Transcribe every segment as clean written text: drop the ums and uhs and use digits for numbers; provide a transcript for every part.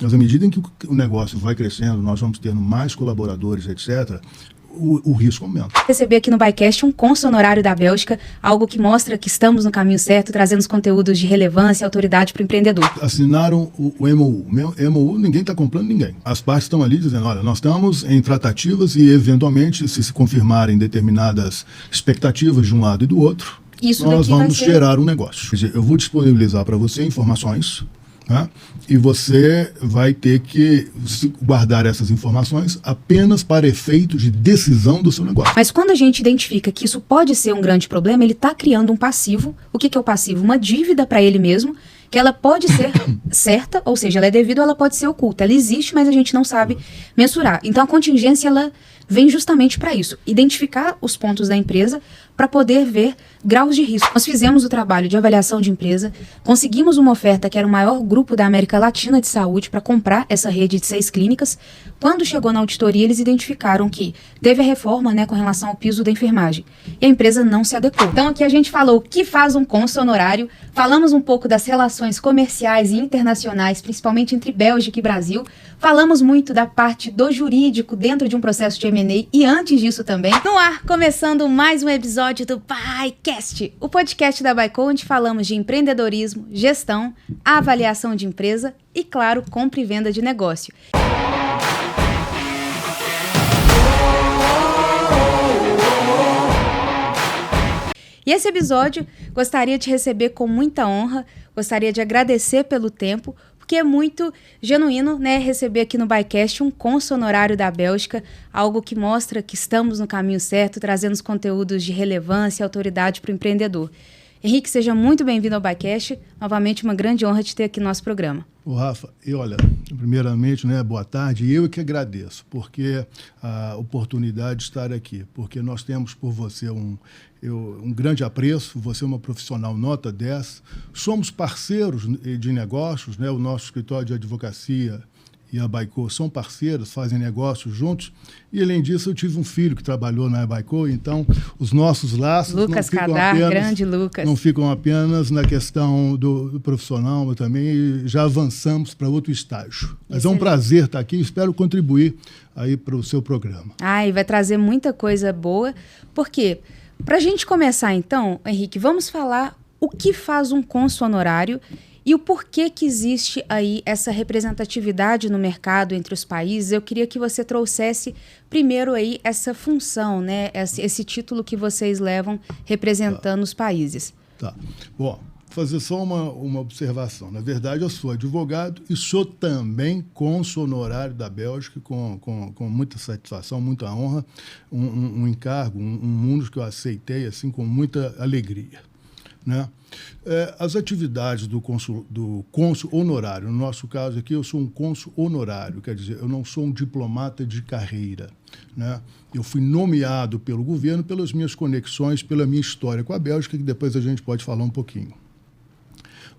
Mas à medida em que o negócio vai crescendo, nós vamos tendo mais colaboradores, etc., o risco aumenta. Receber aqui no ByCast um cônsul honorário da Bélgica, algo que mostra que estamos no caminho certo, trazendo os conteúdos de relevância e autoridade para o empreendedor. Assinaram o MOU. MOU, ninguém está comprando ninguém. As partes estão ali dizendo, olha, nós estamos em tratativas e, eventualmente, se confirmarem determinadas expectativas de um lado e do outro, nós vamos gerar um negócio. Quer dizer, eu vou disponibilizar para você informações, né? E você vai ter que guardar essas informações apenas para efeito de decisão do seu negócio. Mas quando a gente identifica que isso pode ser um grande problema, ele está criando um passivo. O que é o passivo? Uma dívida para ele mesmo, que ela pode ser certa, ou seja, ela é devida ou ela pode ser oculta. Ela existe, mas a gente não sabe mensurar. Então a contingência, ela vem justamente para isso, identificar os pontos da empresa para poder ver graus de risco. Nós fizemos o trabalho de avaliação de empresa, conseguimos uma oferta que era o maior grupo da América Latina de saúde para comprar essa rede de 6 clínicas. Quando chegou na auditoria, eles identificaram que teve a reforma, né, com relação ao piso da enfermagem, e a empresa não se adequou. Então aqui a gente falou o que faz um cônsul honorário, falamos um pouco das relações comerciais e internacionais, principalmente entre Bélgica e Brasil, falamos muito da parte do jurídico dentro de um processo de M&A e antes disso também. No ar, começando mais um episódio do ByCast, o podcast da Byco, onde falamos de empreendedorismo, gestão, avaliação de empresa e, claro, compra e venda de negócio. E esse episódio gostaria de receber com muita honra, gostaria de agradecer pelo tempo, porque é muito genuíno, né, receber aqui no ByCast um cônsul honorário da Bélgica, algo que mostra que estamos no caminho certo, trazendo os conteúdos de relevância e autoridade para o empreendedor. Henrique, seja muito bem-vindo ao ByCast. Novamente, uma grande honra te ter aqui no nosso programa. Ô, Rafa, olha, primeiramente, né, boa tarde, e eu que agradeço, porque a oportunidade de estar aqui, porque nós temos por você um grande apreço, você é uma profissional nota 10, somos parceiros de negócios, né, o nosso escritório de advocacia e a Byco são parceiros, fazem negócios juntos, e além disso eu tive um filho que trabalhou na Byco, então os nossos laços Lucas Cadar, grande Lucas. Não ficam apenas na questão do profissional, mas também já avançamos para outro estágio. Mas é um prazer estar aqui e espero contribuir aí para o seu programa. E vai trazer muita coisa boa, porque para a gente começar então, Henrique, vamos falar o que faz um cônsul honorário e o porquê que existe aí essa representatividade no mercado entre os países. Eu queria que você trouxesse primeiro aí essa função, né? Esse título que vocês levam representando os países. Tá. Bom, fazer só uma observação. Na verdade, eu sou advogado e sou também cônsul honorário da Bélgica, com muita satisfação, muita honra, um encargo, um mundo que eu aceitei assim com muita alegria, né? As atividades do cônsul honorário, no nosso caso aqui, eu sou um cônsul honorário, quer dizer, eu não sou um diplomata de carreira, né? Eu fui nomeado pelo governo pelas minhas conexões, pela minha história com a Bélgica, que depois a gente pode falar um pouquinho.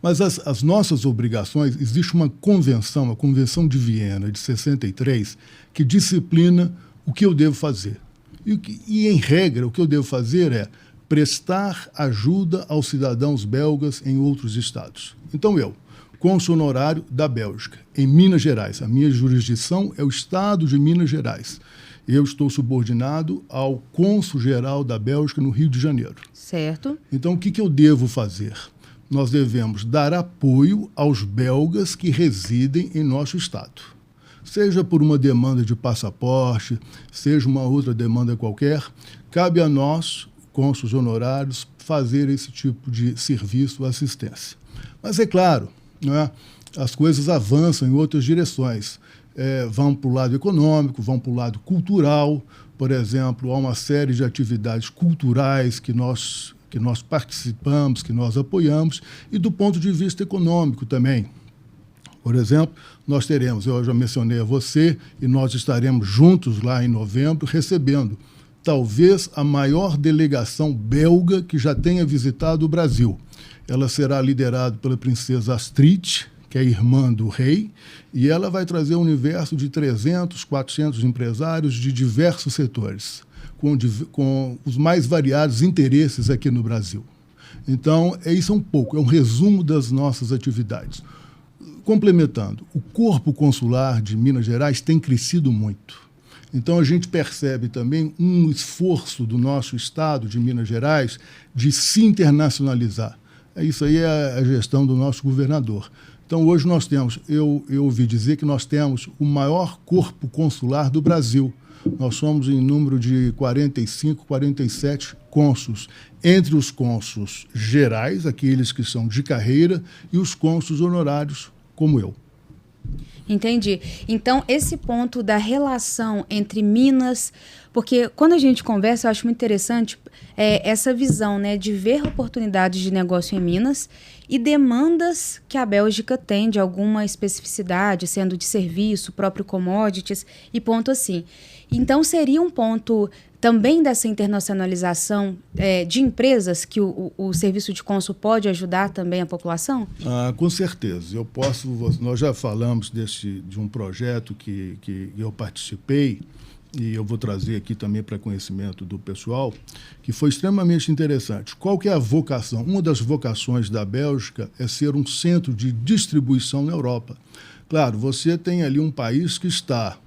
Mas as nossas obrigações, existe uma convenção, a Convenção de Viena, de 63, que disciplina o que eu devo fazer. E em regra, o que eu devo fazer é prestar ajuda aos cidadãos belgas em outros estados. Então eu, cônsul honorário da Bélgica, em Minas Gerais, a minha jurisdição é o estado de Minas Gerais. Eu estou subordinado ao cônsul-geral da Bélgica no Rio de Janeiro. Certo. Então o que eu devo fazer? Nós devemos dar apoio aos belgas que residem em nosso estado. Seja por uma demanda de passaporte, seja uma outra demanda qualquer, cabe a nós, cônsuls honorários, fazer esse tipo de serviço, assistência. Mas é claro, né, as coisas avançam em outras direções. Vão para o lado econômico, vão para o lado cultural. Por exemplo, há uma série de atividades culturais que nós participamos, que nós apoiamos, e do ponto de vista econômico também. Por exemplo, nós teremos, eu já mencionei a você, e nós estaremos juntos lá em novembro, recebendo talvez a maior delegação belga que já tenha visitado o Brasil. Ela será liderada pela princesa Astrid, que é irmã do rei, e ela vai trazer um universo de 300, 400 empresários de diversos setores, com os mais variados interesses aqui no Brasil. Então, isso é um pouco, é um resumo das nossas atividades. Complementando, o corpo consular de Minas Gerais tem crescido muito. Então, a gente percebe também um esforço do nosso Estado de Minas Gerais de se internacionalizar. Isso aí é a gestão do nosso governador. Então, hoje nós temos, eu ouvi dizer que nós temos o maior corpo consular do Brasil. Nós somos em número de 45, 47 cônsuls, entre os cônsuls gerais, aqueles que são de carreira, e os cônsuls honorários, como eu. Entendi. Então, esse ponto da relação entre Minas, porque quando a gente conversa, eu acho muito interessante essa visão, né, de ver oportunidades de negócio em Minas e demandas que a Bélgica tem de alguma especificidade, sendo de serviço, próprio commodities e ponto assim. Então, seria um ponto também dessa internacionalização de empresas que o serviço de cônsul pode ajudar também a população? Com certeza. Nós já falamos de um projeto que eu participei, e eu vou trazer aqui também para conhecimento do pessoal, que foi extremamente interessante. Qual que é a vocação? Uma das vocações da Bélgica é ser um centro de distribuição na Europa. Claro, você tem ali um país que está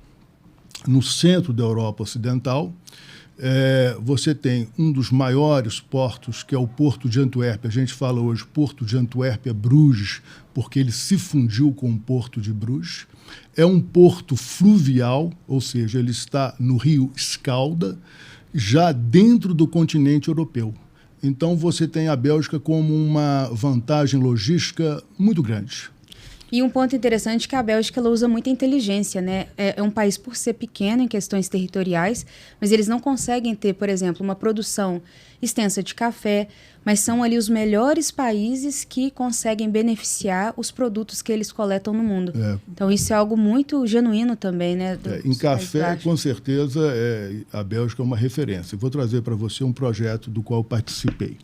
no centro da Europa Ocidental. Você tem um dos maiores portos, que é o Porto de Antuérpia. A gente fala hoje Porto de Antuérpia-Bruges, porque ele se fundiu com o Porto de Bruges. É um porto fluvial, ou seja, ele está no rio Escalda, já dentro do continente europeu. Então, você tem a Bélgica como uma vantagem logística muito grande. E um ponto interessante é que a Bélgica ela usa muita inteligência, né? É um país, por ser pequeno em questões territoriais, mas eles não conseguem ter, por exemplo, uma produção extensa de café, mas são ali os melhores países que conseguem beneficiar os produtos que eles coletam no mundo. Então, isso é algo muito genuíno também, né? Em café, com certeza, a Bélgica é uma referência. Eu vou trazer para você um projeto do qual participei.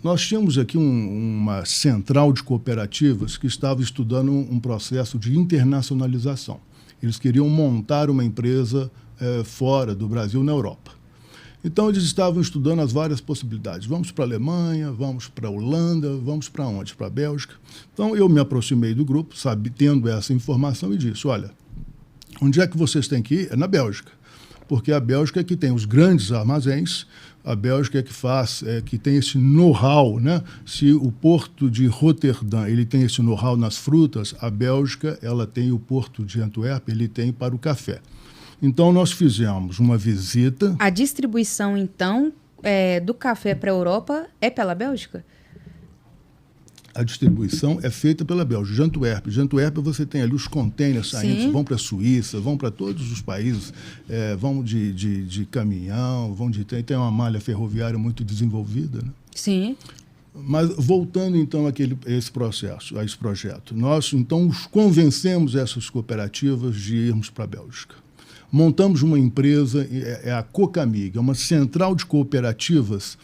Nós tínhamos aqui uma central de cooperativas que estava estudando um processo de internacionalização. Eles queriam montar uma empresa fora do Brasil, na Europa. Então, eles estavam estudando as várias possibilidades. Vamos para a Alemanha, vamos para a Holanda, vamos para onde? Para a Bélgica. Então, eu me aproximei do grupo, tendo essa informação, e disse, olha, onde é que vocês têm que ir? É na Bélgica. Porque a Bélgica é que tem os grandes armazéns, a Bélgica é que que tem esse know-how, né? Se o porto de Roterdã ele tem esse know-how nas frutas, a Bélgica ela tem o porto de Antuérpia, ele tem para o café. Então, nós fizemos uma visita. A distribuição, então, do café para a Europa é pela Bélgica? A distribuição é feita pela Bélgica, de Antuérpia. De Antuérpia você tem ali os containers saindo, vão para a Suíça, vão para todos os países, vão de caminhão, tem uma malha ferroviária muito desenvolvida, né? Sim. Mas voltando então a esse projeto, nós então os convencemos essas cooperativas de irmos para a Bélgica. Montamos uma empresa, a Cocamig, é uma central de cooperativas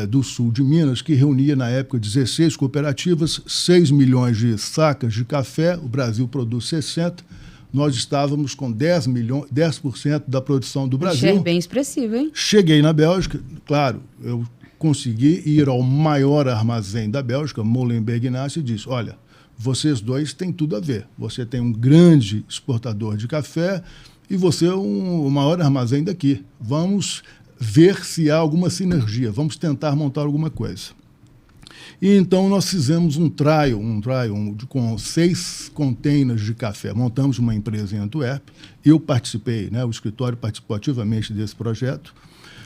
do sul de Minas, que reunia na época 16 cooperativas, 6 milhões de sacas de café, o Brasil produz 60, nós estávamos com 10% da produção do Brasil. É bem expressivo, hein? Cheguei na Bélgica, claro, eu consegui ir ao maior armazém da Bélgica, Molenbeek Inácio, e disse, olha, vocês dois têm tudo a ver, você tem um grande exportador de café e você é o maior armazém daqui, vamos ver se há alguma sinergia, vamos tentar montar alguma coisa. E então nós fizemos um trial com 6 containers de café. Montamos uma empresa em Antuérpia, eu participei, né, o escritório participou ativamente desse projeto,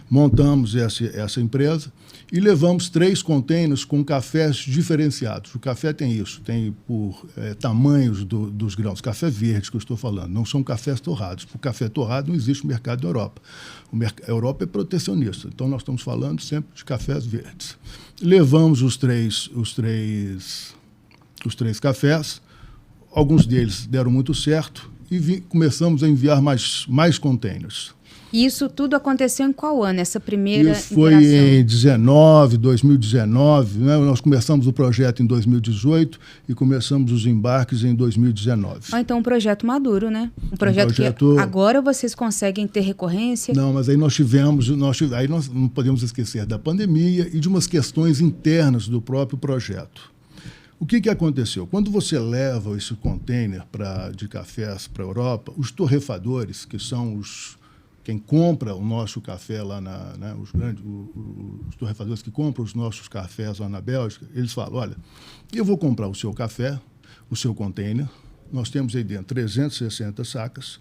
montamos essa empresa e levamos 3 containers com cafés diferenciados. O café tem isso, tem por tamanhos dos grãos. Café verde que eu estou falando, não são cafés torrados. Por café torrado não existe mercado na Europa. A Europa é protecionista, então nós estamos falando sempre de cafés verdes. Levamos os três cafés, alguns deles deram muito certo e começamos a enviar mais containers. E isso tudo aconteceu em qual ano, essa primeira Isso foi em 2019, né? Nós começamos o projeto em 2018 e começamos os embarques em 2019. Então, um projeto maduro, né? Um projeto que agora vocês conseguem ter recorrência. Não, mas aí nós não podemos esquecer da pandemia e de umas questões internas do próprio projeto. O que aconteceu? Quando você leva esse container de cafés para a Europa, os torrefadores, que são quem compra o nosso café lá os torrefadores que compram os nossos cafés lá na Bélgica, eles falam, olha, eu vou comprar o seu café, o seu container, nós temos aí dentro 360 sacas,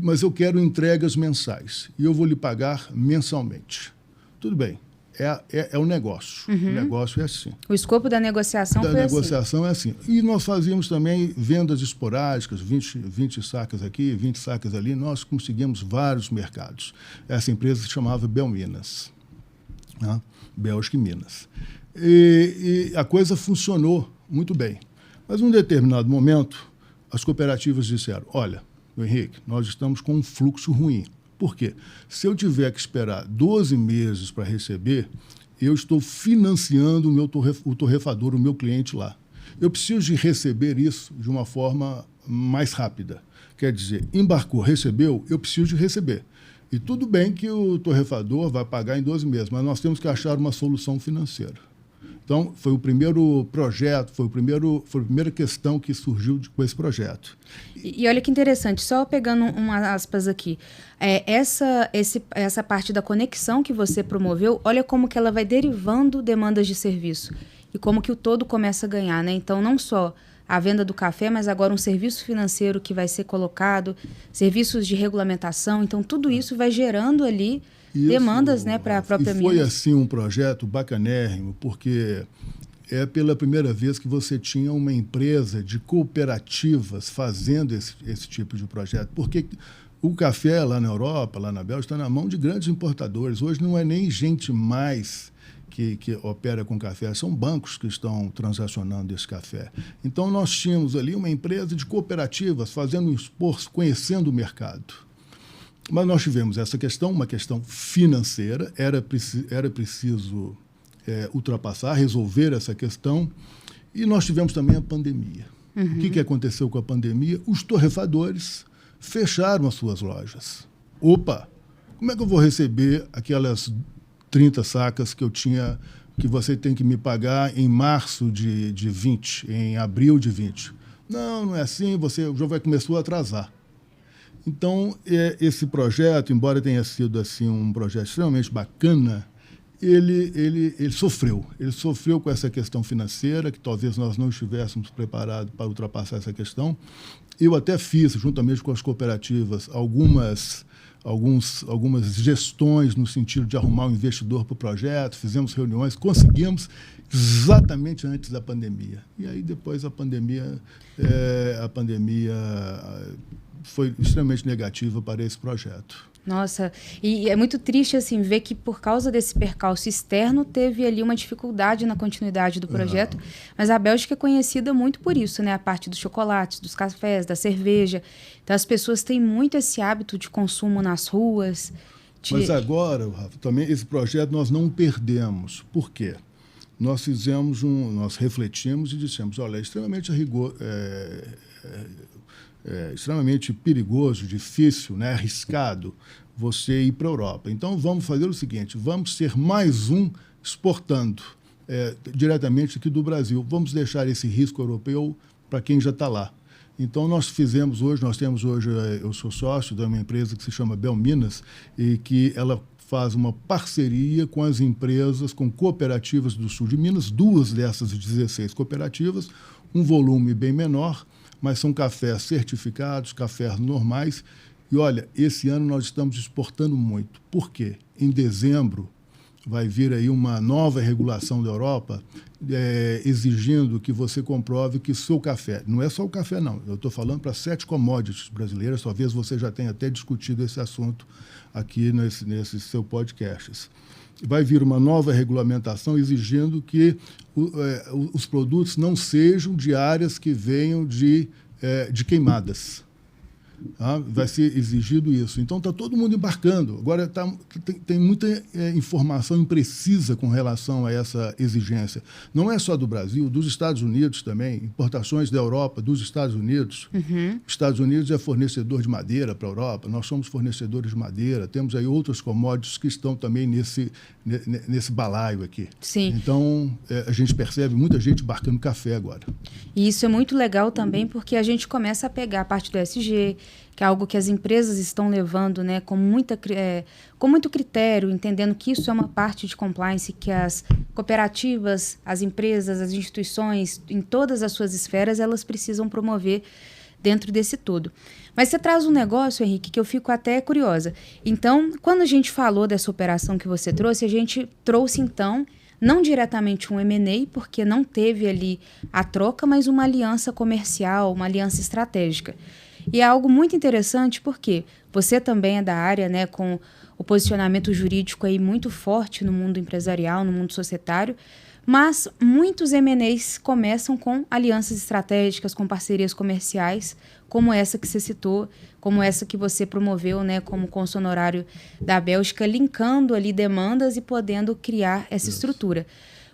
mas eu quero entregas mensais e eu vou lhe pagar mensalmente. Tudo bem, é um negócio. O negócio é assim. O escopo da negociação foi assim. A negociação é assim. E nós fazíamos também vendas esporádicas, 20 sacas aqui, 20 sacas ali. Nós conseguimos vários mercados. Essa empresa se chamava Belminas, né? Bélgica e Minas. E a coisa funcionou muito bem. Mas, num determinado momento, as cooperativas disseram, olha, Henrique, nós estamos com um fluxo ruim. Por quê? Se eu tiver que esperar 12 meses para receber, eu estou financiando o torrefador, o meu cliente lá. Eu preciso de receber isso de uma forma mais rápida. Quer dizer, embarcou, recebeu, eu preciso de receber. E tudo bem que o torrefador vai pagar em 12 meses, mas nós temos que achar uma solução financeira. Então, foi o primeiro projeto, foi a primeira questão que surgiu com esse projeto. E olha que interessante, só pegando umas aspas aqui, essa parte da conexão que você promoveu, olha como que ela vai derivando demandas de serviço e como que o todo começa a ganhar, né? Então, não só a venda do café, mas agora um serviço financeiro que vai ser colocado, serviços de regulamentação, então tudo isso vai gerando ali demandas, né, para a própria Minas. E foi assim um projeto bacanérrimo, porque é pela primeira vez que você tinha uma empresa de cooperativas fazendo esse tipo de projeto, porque o café lá na Europa, lá na Bélgica, está na mão de grandes importadores. Hoje não é nem gente mais que opera com café, são bancos que estão transacionando esse café. Então, nós tínhamos ali uma empresa de cooperativas fazendo um esforço, conhecendo o mercado. Mas nós tivemos essa questão, uma questão financeira, era preciso ultrapassar, resolver essa questão, e nós tivemos também a pandemia. O que aconteceu com a pandemia? Os torrefadores fecharam as suas lojas. Opa, como é que eu vou receber aquelas 30 sacas que eu tinha, que você tem que me pagar em março de 20, em abril de 20? Não é assim, o jogo começou a atrasar. Então, esse projeto, embora tenha sido assim, um projeto extremamente bacana, ele sofreu. Ele sofreu com essa questão financeira, que talvez nós não estivéssemos preparados para ultrapassar essa questão. Eu até fiz, juntamente com as cooperativas, algumas gestões no sentido de arrumar um investidor para o projeto, fizemos reuniões, conseguimos exatamente antes da pandemia. E aí, depois, a pandemia foi extremamente negativa para esse projeto. Nossa, e é muito triste assim ver que por causa desse percalço externo teve ali uma dificuldade na continuidade do projeto, mas a Bélgica é conhecida muito por isso, né? A parte dos chocolates, dos cafés, da cerveja. Então as pessoas têm muito esse hábito de consumo nas ruas. Mas agora, Rafa, também esse projeto nós não perdemos. Por quê? Nós refletimos e dissemos, olha, é extremamente extremamente perigoso, difícil, né, arriscado você ir para a Europa. Então, vamos fazer o seguinte, vamos ser mais um exportando diretamente aqui do Brasil. Vamos deixar esse risco europeu para quem já está lá. Então, nós temos hoje, eu sou sócio de uma empresa que se chama Belminas, e que ela faz uma parceria com as empresas, com cooperativas do sul de Minas, 2 dessas 16 cooperativas, um volume bem menor, mas são cafés certificados, cafés normais. E, olha, esse ano nós estamos exportando muito. Por quê? Em dezembro vai vir aí uma nova regulação da Europa exigindo que você comprove que seu café, não é só o café não, eu estou falando para 7 commodities brasileiras, talvez você já tenha até discutido esse assunto aqui nesse seu podcast. Vai vir uma nova regulamentação exigindo que os produtos não sejam de áreas que venham de queimadas. Tá? Vai ser exigido isso. Então, está todo mundo embarcando. Agora, tem muita informação imprecisa com relação a essa exigência. Não é só do Brasil, dos Estados Unidos também, importações da Europa, dos Estados Unidos. Os Estados Unidos é fornecedor de madeira para a Europa, nós somos fornecedores de madeira, temos aí outras commodities que estão também nesse balaio aqui. Sim. Então, a gente percebe muita gente embarcando café agora. E isso é muito legal também, porque a gente começa a pegar a parte do ESG, que é algo que as empresas estão levando, né, com muito critério, entendendo que isso é uma parte de compliance que as cooperativas, as empresas, as instituições, em todas as suas esferas, elas precisam promover dentro desse todo. Mas você traz um negócio, Henrique, que eu fico até curiosa. Então, quando a gente falou dessa operação que você trouxe, a gente trouxe, então, não diretamente um M&A, porque não teve ali a troca, mas uma aliança comercial, uma aliança estratégica. E é algo muito interessante porque você também é da área, né, com o posicionamento jurídico aí muito forte no mundo empresarial, no mundo societário, mas muitos M&As começam com alianças estratégicas, com parcerias comerciais, como essa que você citou, como essa que você promoveu, né, como cônsul honorário da Bélgica, linkando ali demandas e podendo criar essa estrutura.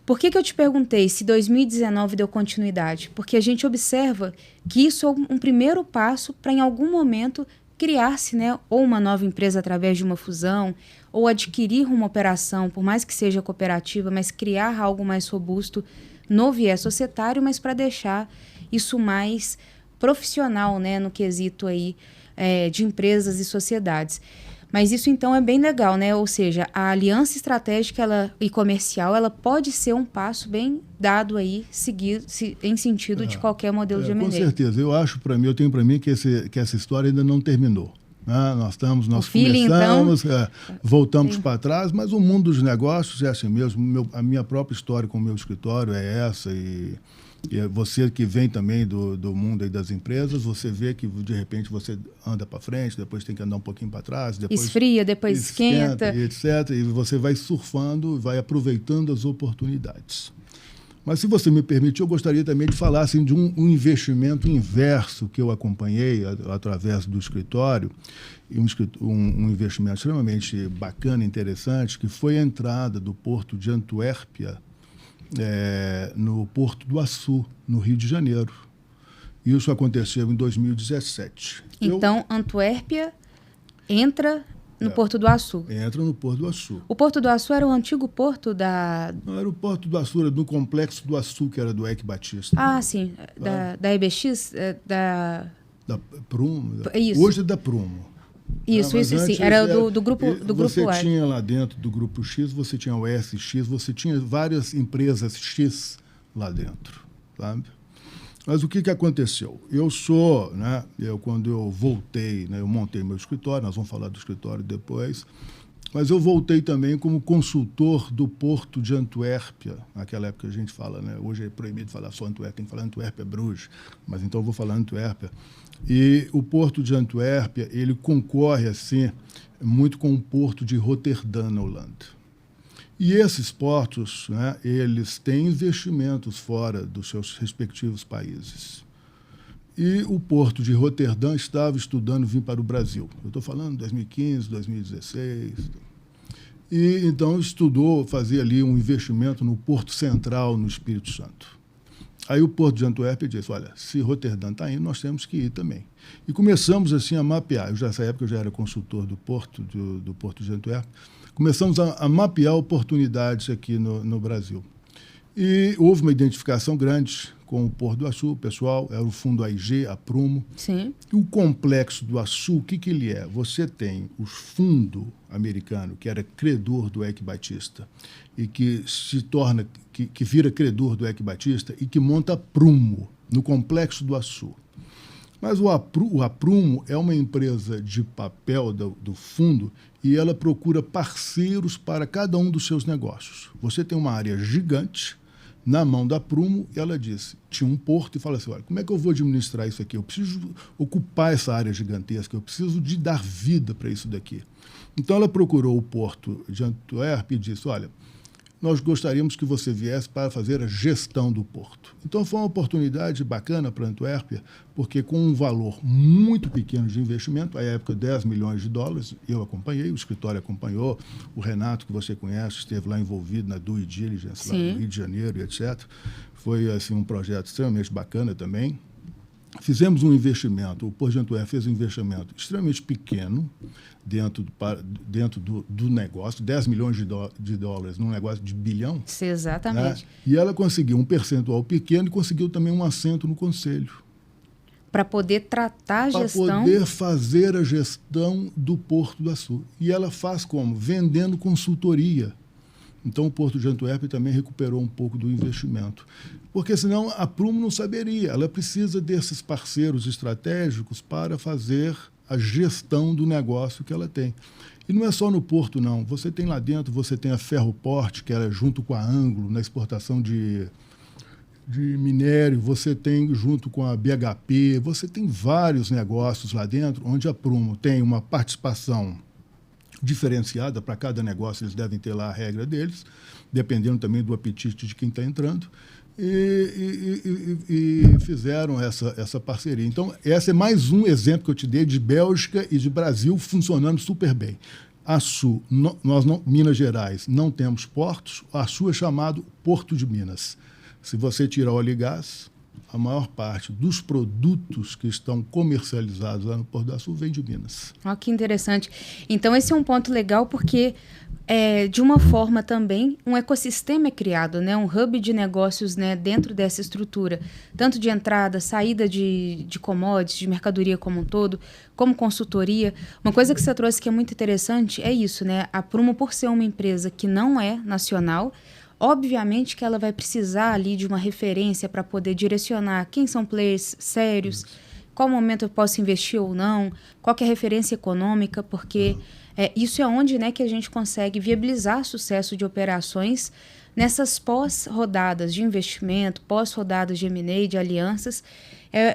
Por que eu te perguntei se 2019 deu continuidade? Porque a gente observa que isso é um primeiro passo para, em algum momento, criar-se, né, ou uma nova empresa através de uma fusão, ou adquirir uma operação, por mais que seja cooperativa, mas criar algo mais robusto no viés societário, mas para deixar isso mais profissional, né, no quesito aí, de empresas e sociedades. Mas isso, então, é bem legal, né? Ou seja, a aliança estratégica e comercial, ela pode ser um passo bem dado aí, em sentido de qualquer modelo de M&A. Com certeza. Eu tenho para mim que essa história ainda não terminou. Né? Nós começamos, então, voltamos para trás, mas o mundo dos negócios é assim mesmo. A minha própria história com o meu escritório é essa, e você que vem também do mundo aí das empresas, você vê que de repente você anda para frente, depois tem que andar um pouquinho para trás, depois esfria, depois esquenta, e etc. E você vai surfando, vai aproveitando as oportunidades. Mas, se você me permitir, eu gostaria também de falar assim, de um investimento inverso que eu acompanhei através do escritório, um investimento extremamente bacana, interessante, que foi a entrada do Porto de Antuérpia no Porto do Açu, no Rio de Janeiro. Isso aconteceu em 2017. Então, Antuérpia entra no Porto do Açu. Entra no Porto do Açu. O Porto do Açu era o antigo porto da... Não, era o Porto do Açu, era do Complexo do Açu, que era do Eike Batista. Ah, sim. Da EBX? Da Prumo. Isso. Hoje é da Prumo. Isso, sim. Era do grupo Você A. tinha lá dentro do Grupo X, você tinha o SX, você tinha várias empresas X lá dentro, sabe? Mas o que aconteceu? Quando eu voltei, né, eu montei meu escritório, nós vamos falar do escritório depois, mas eu voltei também como consultor do Porto de Antuérpia. Naquela época a gente fala, né, hoje é proibido falar só Antuérpia, tem que falar Antuérpia-Bruges, mas então eu vou falar Antuérpia. E o Porto de Antuérpia, ele concorre assim, muito com o Porto de Roterdã, na Holanda. E esses portos, né, eles têm investimentos fora dos seus respectivos países. E o Porto de Roterdã estava estudando vir para o Brasil. Eu estou falando de 2015, 2016. E então estudou fazer ali um investimento no Porto Central, no Espírito Santo. Aí o Porto de Antuérpia disse, olha, se Roterdã está indo, nós temos que ir também. E começamos assim a mapear. Nessa época eu já era consultor do Porto de Antuérpia. Começamos a mapear oportunidades aqui no Brasil. E houve uma identificação grande com o Porto do Açu, o pessoal, era o fundo AIG, a Prumo. Sim. E o complexo do Açu, o que ele é? Você tem o fundo americano, que era credor do Eike Batista, e que se torna, que vira credor do Eike Batista e que monta a Prumo, no complexo do Açu. Mas a Prumo é uma empresa de papel do fundo e ela procura parceiros para cada um dos seus negócios. Você tem uma área gigante na mão da Prumo, e ela disse, tinha um porto, e fala assim, olha, como é que eu vou administrar isso aqui? Eu preciso ocupar essa área gigantesca, eu preciso de dar vida para isso daqui. Então ela procurou o Porto de Antuérpia e disse, olha, nós gostaríamos que você viesse para fazer a gestão do porto. Então, foi uma oportunidade bacana para a Antuérpia, porque com um valor muito pequeno de investimento, à época $10 milhões, eu acompanhei, o escritório acompanhou, o Renato, que você conhece, esteve lá envolvido na due diligence, lá no Rio de Janeiro e etc. Foi assim, um projeto extremamente bacana também. Fizemos um investimento, o Porto de Antuérpia fez um investimento extremamente pequeno dentro do negócio, $10 milhões num negócio de bilhão. Exatamente. Né? E ela conseguiu um percentual pequeno e conseguiu também um assento no conselho. Para poder tratar a gestão... Para poder fazer a gestão do Porto do Açu. E ela faz como? Vendendo consultoria. Então, o Porto de Antuérpia também recuperou um pouco do investimento. Porque, senão, a Prumo não saberia. Ela precisa desses parceiros estratégicos para fazer a gestão do negócio que ela tem. E não é só no Porto, não. Você tem lá dentro, você tem a Ferroport, que era junto com a Anglo, na exportação de minério, você tem junto com a BHP, você tem vários negócios lá dentro, onde a Prumo tem uma participação diferenciada para cada negócio, eles devem ter lá a regra deles, dependendo também do apetite de quem está entrando, e fizeram essa parceria. Então, esse é mais um exemplo que eu te dei de Bélgica e de Brasil funcionando super bem. Açu, Minas Gerais, não temos portos, Açu é chamado Porto de Minas. Se você tirar o óleo e gás, a maior parte dos produtos que estão comercializados lá no Porto do Açu vem de Minas. Olha que interessante. Então, esse é um ponto legal porque, de uma forma também, um ecossistema é criado, né? Um hub de negócios, né, dentro dessa estrutura, tanto de entrada, saída de commodities, de mercadoria como um todo, como consultoria. Uma coisa que você trouxe que é muito interessante é isso, né? A Prumo, por ser uma empresa que não é nacional, obviamente que ela vai precisar ali de uma referência para poder direcionar quem são players sérios, qual momento eu posso investir ou não, qual que é a referência econômica, porque isso é onde, né, que a gente consegue viabilizar sucesso de operações nessas pós-rodadas de investimento, pós-rodadas de M&A, de alianças,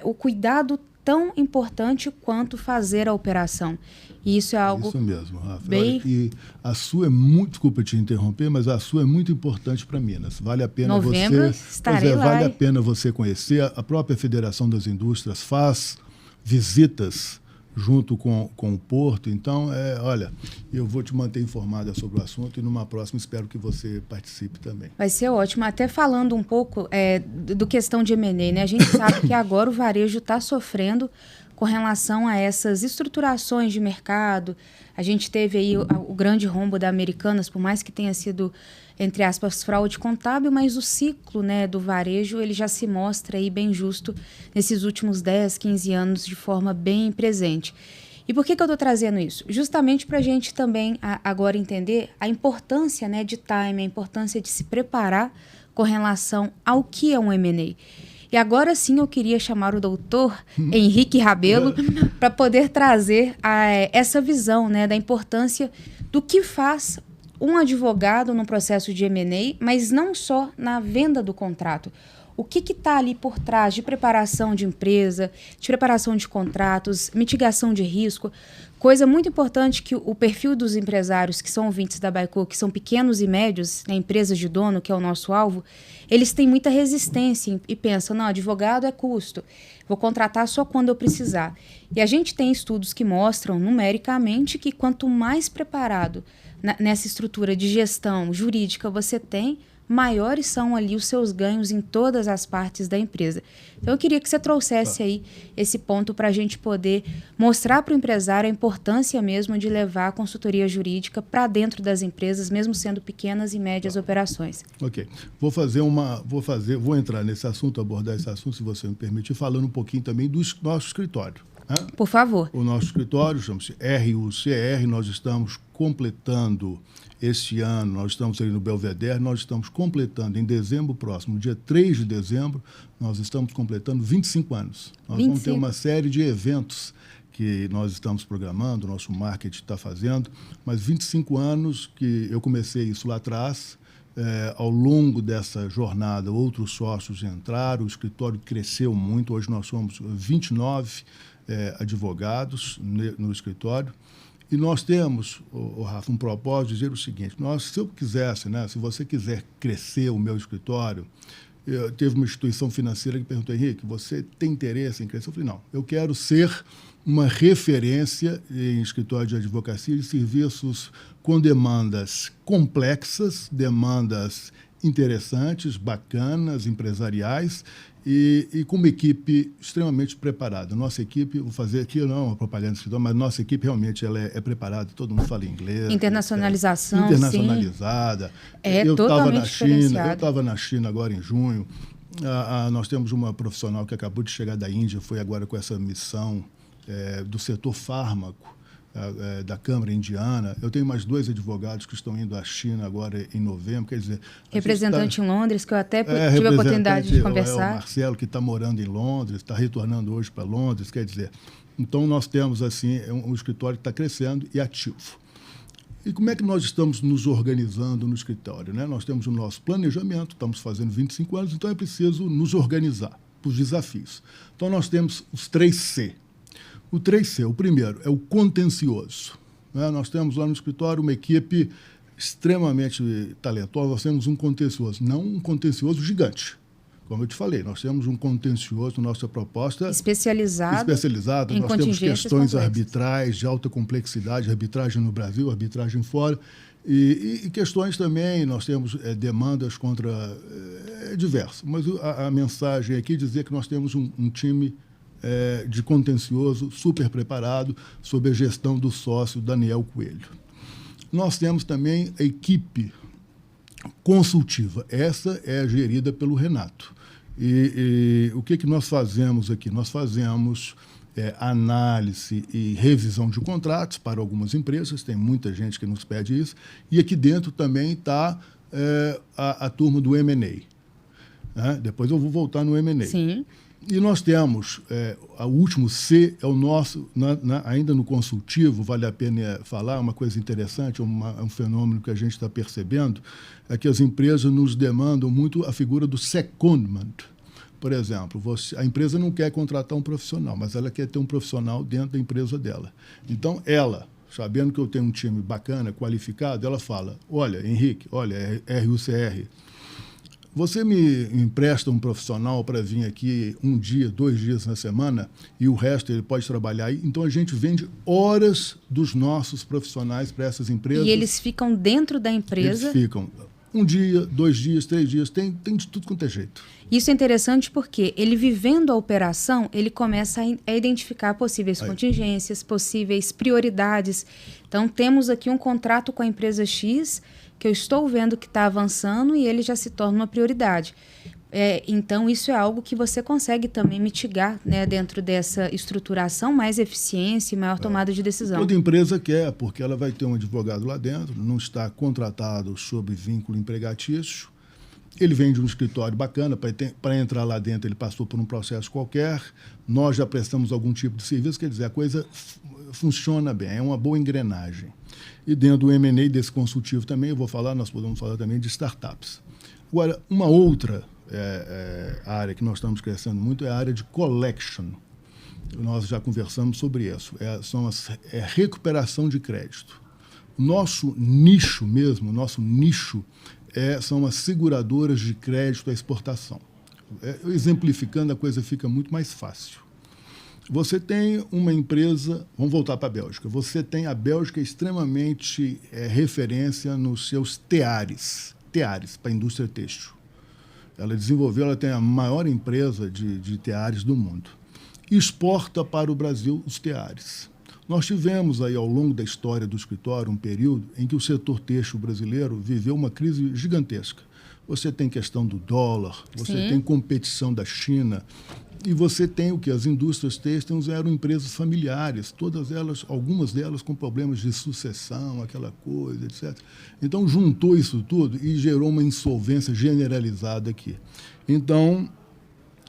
o cuidado tão importante quanto fazer a operação. E isso é algo... Isso mesmo, Rafa. Olha, e a sua é muito... Desculpa te interromper, mas a sua é muito importante para Minas. Vale a pena Novembro, estarei lá. Vale a pena você conhecer. A própria Federação das Indústrias faz visitas junto com o Porto. Então, olha, eu vou te manter informada sobre o assunto e numa próxima espero que você participe também. Vai ser ótimo. Até falando um pouco do questão de M&A, né? A gente sabe que agora o varejo está sofrendo com relação a essas estruturações de mercado. A gente teve aí o grande rombo da Americanas, por mais que tenha sido, entre aspas, fraude contábil, mas o ciclo, né, do varejo ele já se mostra aí bem justo nesses últimos 10, 15 anos de forma bem presente. E por que eu estou trazendo isso? Justamente para a gente também agora entender a importância, né, de time, a importância de se preparar com relação ao que é um M&A. E agora sim eu queria chamar o doutor Henrique Rabelo para poder trazer essa visão, né, da importância do que faz um advogado no processo de M&A, mas não só na venda do contrato. O que está ali por trás de preparação de empresa, de preparação de contratos, mitigação de risco. Coisa muito importante que o perfil dos empresários que são ouvintes da Baico, que são pequenos e médios, né, empresas de dono, que é o nosso alvo, eles têm muita resistência e pensam, não, advogado é custo, vou contratar só quando eu precisar. E a gente tem estudos que mostram numericamente que quanto mais preparado nessa estrutura de gestão jurídica você tem, maiores são ali os seus ganhos em todas as partes da empresa. Então, eu queria que você trouxesse aí esse ponto para a gente poder mostrar para o empresário a importância mesmo de levar a consultoria jurídica para dentro das empresas, mesmo sendo pequenas e médias operações. Ok. Vou entrar nesse assunto, abordar esse assunto, se você me permitir, falando um pouquinho também do nosso escritório. Por favor. O nosso escritório chama-se RUCR, nós estamos completando este ano, nós estamos ali no Belvedere, nós estamos completando em dezembro próximo, dia 3 de dezembro, nós estamos completando 25 anos. Nós 25. Vamos ter uma série de eventos que nós estamos programando, o nosso marketing está fazendo, mas 25 anos que eu comecei isso lá atrás. Ao longo dessa jornada, outros sócios entraram, o escritório cresceu muito, hoje nós somos 29 advogados no escritório, E nós temos, Rafa, um propósito de dizer o seguinte, se eu quisesse, né, se você quiser crescer o meu escritório, teve uma instituição financeira que perguntou, Henrique, você tem interesse em crescer? Eu falei, não, eu quero ser uma referência em escritório de advocacia de serviços com demandas complexas, demandas interessantes, bacanas, empresariais e com uma equipe extremamente preparada. Nossa equipe, vou fazer aqui não uma propaganda do escritório, mas nossa equipe realmente ela é preparada, todo mundo fala inglês. Internacionalização, internacionalizada. Sim. Eu totalmente eu estava na China agora em junho. Nós temos uma profissional que acabou de chegar da Índia, foi agora com essa missão do setor fármaco, da Câmara Indiana. Eu tenho mais 2 advogados que estão indo à China agora em novembro. Quer dizer, representante em Londres, que eu até tive a oportunidade de conversar. O Marcelo, que está morando em Londres, está retornando hoje para Londres. Quer dizer, então nós temos assim um escritório que está crescendo e ativo. E como é que nós estamos nos organizando no escritório, né? Nós temos o nosso planejamento, estamos fazendo 25 anos, então é preciso nos organizar para os desafios. Então nós temos os 3C. O 3C, o primeiro, é o contencioso. Né? Nós temos lá no escritório uma equipe extremamente talentosa, nós temos um contencioso, não um contencioso gigante. Como eu te falei, nós temos um contencioso, nossa proposta especializado em nós temos questões arbitrais de alta complexidade, arbitragem no Brasil, arbitragem fora, e questões também, nós temos demandas contra diversas. Mas a mensagem aqui é dizer que nós temos um time de contencioso super preparado sob a gestão do sócio Daniel Coelho. Nós temos também a equipe consultiva. Essa é gerida pelo Renato. E o que nós fazemos aqui? Nós fazemos análise e revisão de contratos para algumas empresas, tem muita gente que nos pede isso, e aqui dentro também está a turma do M&A. Né? Depois eu vou voltar no M&A. Sim. E nós temos, o último C é o nosso, ainda no consultivo, vale a pena falar, uma coisa interessante, um fenômeno que a gente está percebendo, é que as empresas nos demandam muito a figura do secondment. Por exemplo, a empresa não quer contratar um profissional, mas ela quer ter um profissional dentro da empresa dela. Então, ela, sabendo que eu tenho um time bacana, qualificado, ela fala, olha, Henrique, olha, RUCR, você me empresta um profissional para vir aqui 1 dia, 2 dias na semana e o resto ele pode trabalhar aí. Então, a gente vende horas dos nossos profissionais para essas empresas. E eles ficam dentro da empresa? Eles ficam 1 dia, 2 dias, 3 dias, tem de tudo quanto é jeito. Isso é interessante porque ele vivendo a operação, ele começa a identificar possíveis contingências, possíveis prioridades. Então, temos aqui um contrato com a empresa X que eu estou vendo que está avançando e ele já se torna uma prioridade. Então, isso é algo que você consegue também mitigar, né, dentro dessa estruturação, mais eficiência e maior tomada de decisão. Toda empresa quer, porque ela vai ter um advogado lá dentro, não está contratado sob vínculo empregatício, ele vem de um escritório bacana, para entrar lá dentro ele passou por um processo qualquer, nós já prestamos algum tipo de serviço, quer dizer, a coisa funciona bem, é uma boa engrenagem. E dentro do M&A desse consultivo também, nós podemos falar também de startups. Agora, uma outra área que nós estamos crescendo muito é a área de collection. Nós já conversamos sobre isso. Recuperação de crédito. O nosso nicho mesmo, são as seguradoras de crédito à exportação. Exemplificando, a coisa fica muito mais fácil. Você tem uma empresa, vamos voltar para a Bélgica, a Bélgica extremamente referência nos seus teares para a indústria têxtil. Ela tem a maior empresa de teares do mundo. Exporta para o Brasil os teares. Nós tivemos aí ao longo da história do escritório um período em que o setor têxtil brasileiro viveu uma crise gigantesca. Você tem questão do dólar, você tem competição da China, e você tem o que? As indústrias têxteis eram empresas familiares, algumas delas com problemas de sucessão, aquela coisa, etc. Então, juntou isso tudo e gerou uma insolvência generalizada aqui. Então,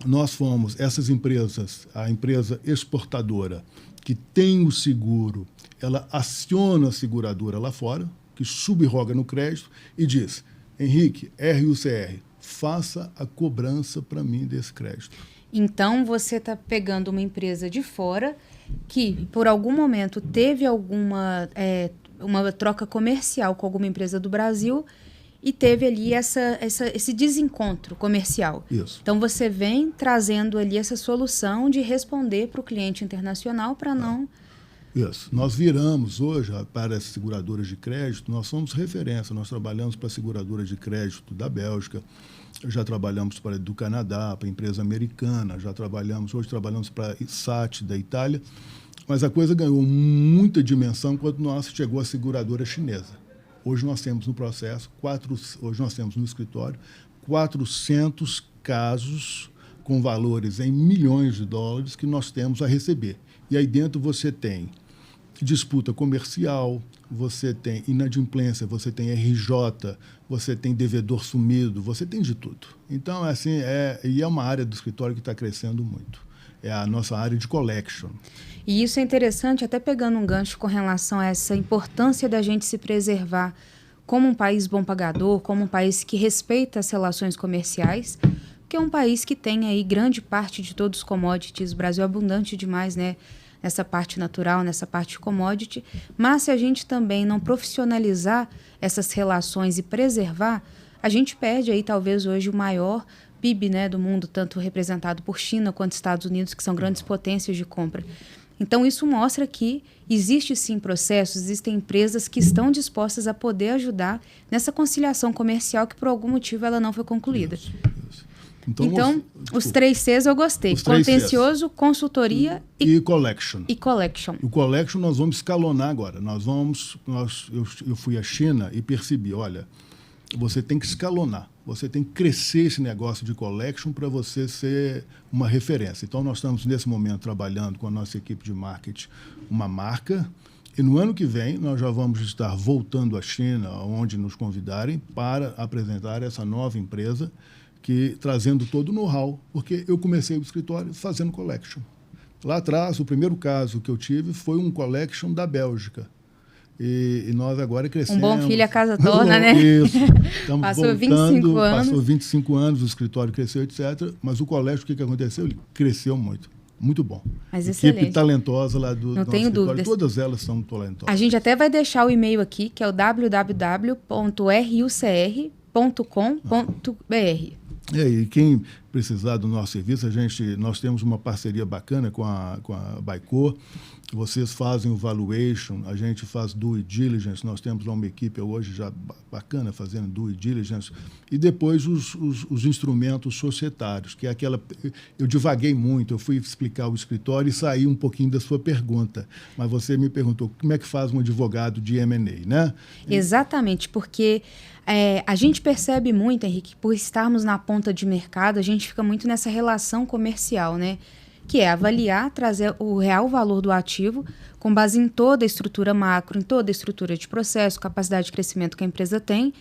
nós fomos, essas empresas, a empresa exportadora, que tem o seguro, ela aciona a seguradora lá fora, que subroga no crédito e diz, Henrique, RUCR, faça a cobrança para mim desse crédito. Então, você está pegando uma empresa de fora que, por algum momento, teve uma troca comercial com alguma empresa do Brasil e teve ali esse desencontro comercial. Isso. Então, você vem trazendo ali essa solução de responder para o cliente internacional para não... Isso. Nós viramos hoje para as seguradoras de crédito, nós somos referência, nós trabalhamos para seguradoras de crédito da Bélgica, já trabalhamos para do Canadá, para a empresa americana, hoje trabalhamos para a SAT da Itália, mas a coisa ganhou muita dimensão quando nós chegou a seguradora chinesa. Hoje nós temos no processo, hoje nós temos no escritório 400 casos com valores em milhões de dólares que nós temos a receber. E aí dentro você tem disputa comercial, você tem inadimplência, você tem RJ, você tem devedor sumido, você tem de tudo. Então, assim, é uma área do escritório que está crescendo muito. É a nossa área de collection. E isso é interessante, até pegando um gancho com relação a essa importância da gente se preservar como um país bom pagador, como um país que respeita as relações comerciais, porque é um país que tem aí grande parte de todos os commodities. O Brasil é abundante demais, né? Nessa parte natural, nessa parte commodity, mas se a gente também não profissionalizar essas relações e preservar, a gente perde aí talvez hoje o maior PIB, né, do mundo, tanto representado por China quanto Estados Unidos, que são grandes potências de compra. Então isso mostra que existe sim processos, existem empresas que estão dispostas a poder ajudar nessa conciliação comercial que por algum motivo ela não foi concluída. Isso. Então os 3 Cs eu gostei. Contencioso, consultoria e collection. O collection nós vamos escalonar agora. Eu fui à China e percebi, olha, você tem que escalonar. Você tem que crescer esse negócio de collection para você ser uma referência. Então, nós estamos, nesse momento, trabalhando com a nossa equipe de marketing uma marca. E no ano que vem, nós já vamos estar voltando à China, onde nos convidarem, para apresentar essa nova empresa, trazendo todo o know-how, porque eu comecei o escritório fazendo collection. Lá atrás, o primeiro caso que eu tive foi um collection da Bélgica. E nós agora crescemos. Um bom filho a casa torna, né? Isso. Estamos Passou 25 anos. Passou 25 anos, o escritório cresceu, etc. Mas o colégio, o que aconteceu? Ele cresceu muito. Muito bom. Mas equipe excelente. Talentosa lá do Não tenho dúvidas. Todas elas são talentosas. A gente até vai deixar o e-mail aqui, que é o www.rucr.com.br. E quem precisar do nosso serviço, nós temos uma parceria bacana com a Baicor. Vocês fazem o valuation, a gente faz due diligence. Nós temos lá uma equipe hoje já bacana fazendo due diligence. E depois os instrumentos societários, que é aquela... Eu divaguei muito, eu fui explicar o escritório e saí um pouquinho da sua pergunta. Mas você me perguntou como é que faz um advogado de M&A, né? Exatamente, porque... a gente percebe muito, Henrique, por estarmos na ponta de mercado, a gente fica muito nessa relação comercial, né? Que é avaliar, trazer o real valor do ativo com base em toda a estrutura macro, em toda a estrutura de processo, capacidade de crescimento que a empresa tem,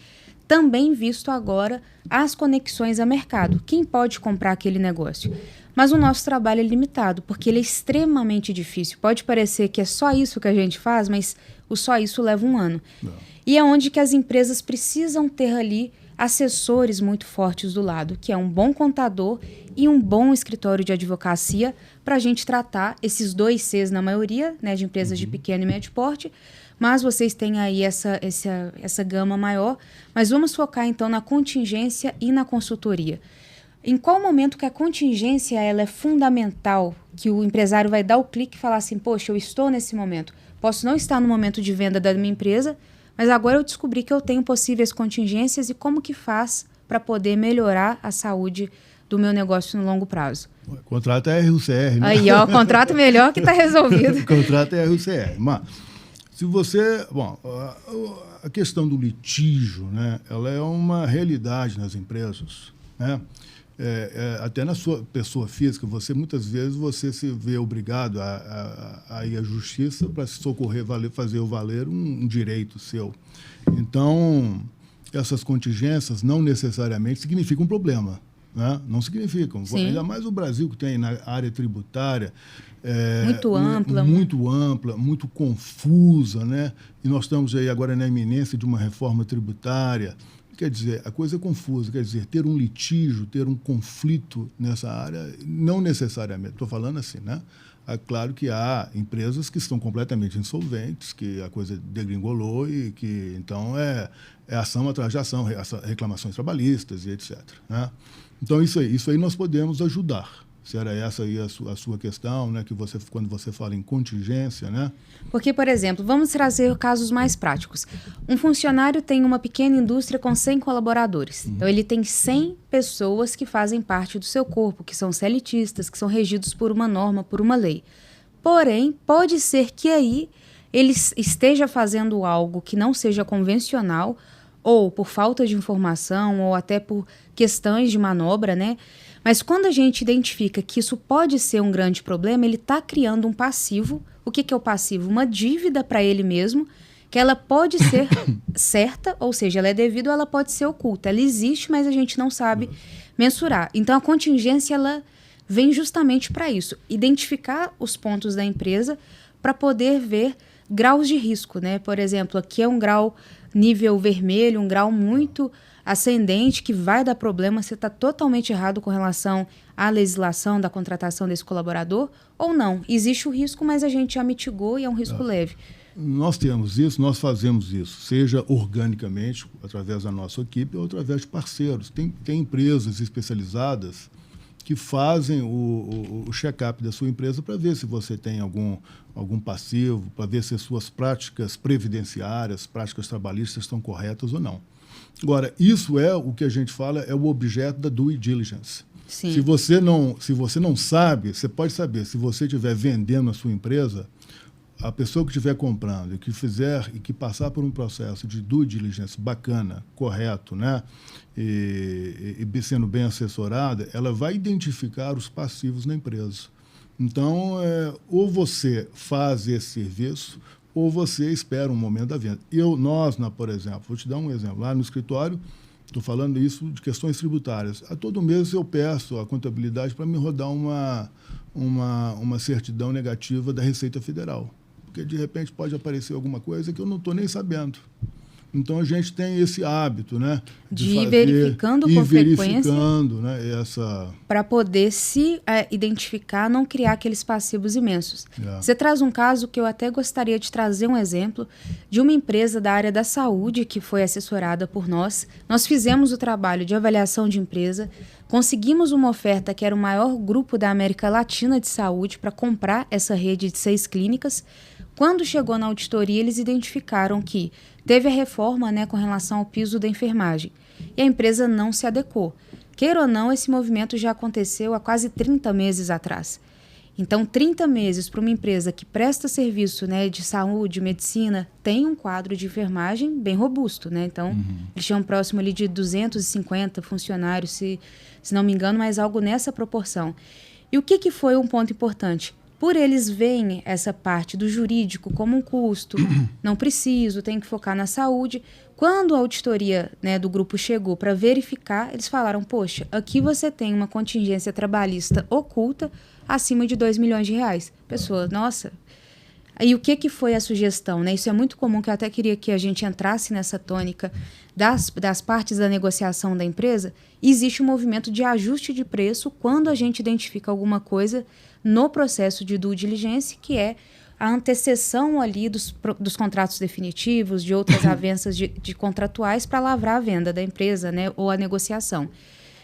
também visto agora as conexões a mercado. Quem pode comprar aquele negócio? Mas o nosso trabalho é limitado, porque ele é extremamente difícil. Pode parecer que é só isso que a gente faz, mas o só isso leva um ano. Não. E é onde que as empresas precisam ter ali assessores muito fortes do lado, que é um bom contador e um bom escritório de advocacia para a gente tratar esses 2 Cs na maioria, né, de empresas de pequeno e médio porte, mas vocês têm aí essa gama maior. Mas vamos focar então na contingência e na consultoria. Em qual momento que a contingência ela é fundamental, que o empresário vai dar o clique e falar assim, poxa, eu estou nesse momento, posso não estar no momento de venda da minha empresa, mas agora eu descobri que eu tenho possíveis contingências e como que faz para poder melhorar a saúde do meu negócio no longo prazo. O contrato é RUCR, né? Aí, ó, contrato melhor que está resolvido. O contrato é RUCR. Mas, se você... Bom, a questão do litígio, né, ela é uma realidade nas empresas, né? Até na sua pessoa física, muitas vezes você se vê obrigado a ir à justiça para se socorrer, fazer valer um direito seu. Então, essas contingências não necessariamente significam um problema, né? Não significam. Sim. Ainda mais o Brasil, que tem na área tributária muito ampla, muito confusa, né? E nós estamos aí agora na iminência de uma reforma tributária. Quer dizer, a coisa é confusa, quer dizer, ter um litígio, ter um conflito nessa área, não necessariamente, estou falando assim, né? É claro que há empresas que estão completamente insolventes, que a coisa degringolou e que, então, é ação atrás de ação, reclamações trabalhistas e etc. Né? Então, isso aí nós podemos ajudar. Se era essa aí a sua questão, né, que quando você fala em contingência, né? Porque, por exemplo, vamos trazer casos mais práticos. Um funcionário tem uma pequena indústria com 100 colaboradores. Então, ele tem 100 pessoas que fazem parte do seu corpo, que são CLTistas, que são regidos por uma norma, por uma lei. Porém, pode ser que aí ele esteja fazendo algo que não seja convencional, ou por falta de informação, ou até por questões de manobra, né? Mas quando a gente identifica que isso pode ser um grande problema, ele está criando um passivo. O que é o passivo? Uma dívida para ele mesmo, que ela pode ser certa, ou seja, ela é devida ou ela pode ser oculta. Ela existe, mas a gente não sabe mensurar. Então, a contingência ela vem justamente para isso. Identificar os pontos da empresa para poder ver graus de risco, né? Por exemplo, aqui é um grau nível vermelho, um grau muito ascendente, que vai dar problema, você está totalmente errado com relação à legislação da contratação desse colaborador, ou não. Existe o risco, mas a gente já mitigou e é um risco leve. Nós temos isso, nós fazemos isso, seja organicamente, através da nossa equipe, ou através de parceiros. Tem empresas especializadas que fazem o check-up da sua empresa para ver se você tem algum passivo, para ver se as suas práticas previdenciárias, práticas trabalhistas estão corretas ou não. Agora, isso é o que a gente fala, é o objeto da due diligence. Sim. Se você não sabe, você pode saber, se você estiver vendendo a sua empresa, a pessoa que estiver comprando e que passar por um processo de due diligence bacana, correto, né, e sendo bem assessorada, ela vai identificar os passivos na empresa. Então, ou você faz esse serviço, ou você espera um momento da venda. Por exemplo, vou te dar um exemplo. Lá no escritório, estou falando isso de questões tributárias. A todo mês eu peço a contabilidade para me rodar uma certidão negativa da Receita Federal. Porque, de repente, pode aparecer alguma coisa que eu não estou nem sabendo. Então, a gente tem esse hábito, né? De ir verificando com frequência, né, para poder se identificar, não criar aqueles passivos imensos. Você traz um caso que eu até gostaria de trazer um exemplo de uma empresa da área da saúde que foi assessorada por nós. Nós fizemos o trabalho de avaliação de empresa, conseguimos uma oferta que era o maior grupo da América Latina de saúde para comprar essa rede de 6 clínicas. Quando chegou na auditoria, eles identificaram que teve a reforma, né, com relação ao piso da enfermagem e a empresa não se adequou. Queira ou não, esse movimento já aconteceu há quase 30 meses atrás. Então, 30 meses para uma empresa que presta serviço, né, de saúde, medicina, tem um quadro de enfermagem bem robusto, né? Então, eles tinham próximo ali de 250 funcionários, se não me engano, mas algo nessa proporção. E o que foi um ponto importante? Por eles veem essa parte do jurídico como um custo, não preciso, tem que focar na saúde. Quando a auditoria, né, do grupo chegou para verificar, eles falaram, poxa, aqui você tem uma contingência trabalhista oculta acima de R$2 milhões. Pessoa, nossa. E o que foi a sugestão? Né? Isso é muito comum, que eu até queria que a gente entrasse nessa tônica das partes da negociação da empresa. Existe um movimento de ajuste de preço quando a gente identifica alguma coisa no processo de due diligence, que é a antecessão ali dos contratos definitivos, de outras avanças de contratuais para lavrar a venda da empresa, né, ou a negociação.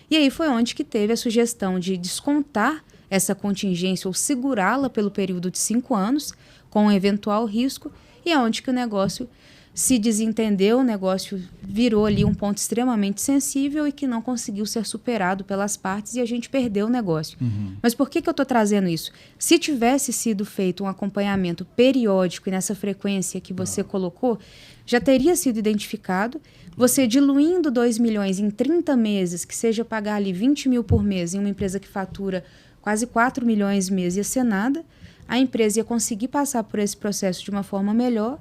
E aí foi onde que teve a sugestão de descontar essa contingência ou segurá-la pelo período de 5 anos, com um eventual risco, e é onde que o negócio se desentendeu, o negócio virou ali um ponto extremamente sensível e que não conseguiu ser superado pelas partes e a gente perdeu o negócio. Mas por que eu estou trazendo isso? Se tivesse sido feito um acompanhamento periódico e nessa frequência que você colocou, já teria sido identificado. Você diluindo 2 milhões em 30 meses, que seja pagar ali 20 mil por mês em uma empresa que fatura quase 4 milhões mês, ia ser nada. A empresa ia conseguir passar por esse processo de uma forma melhor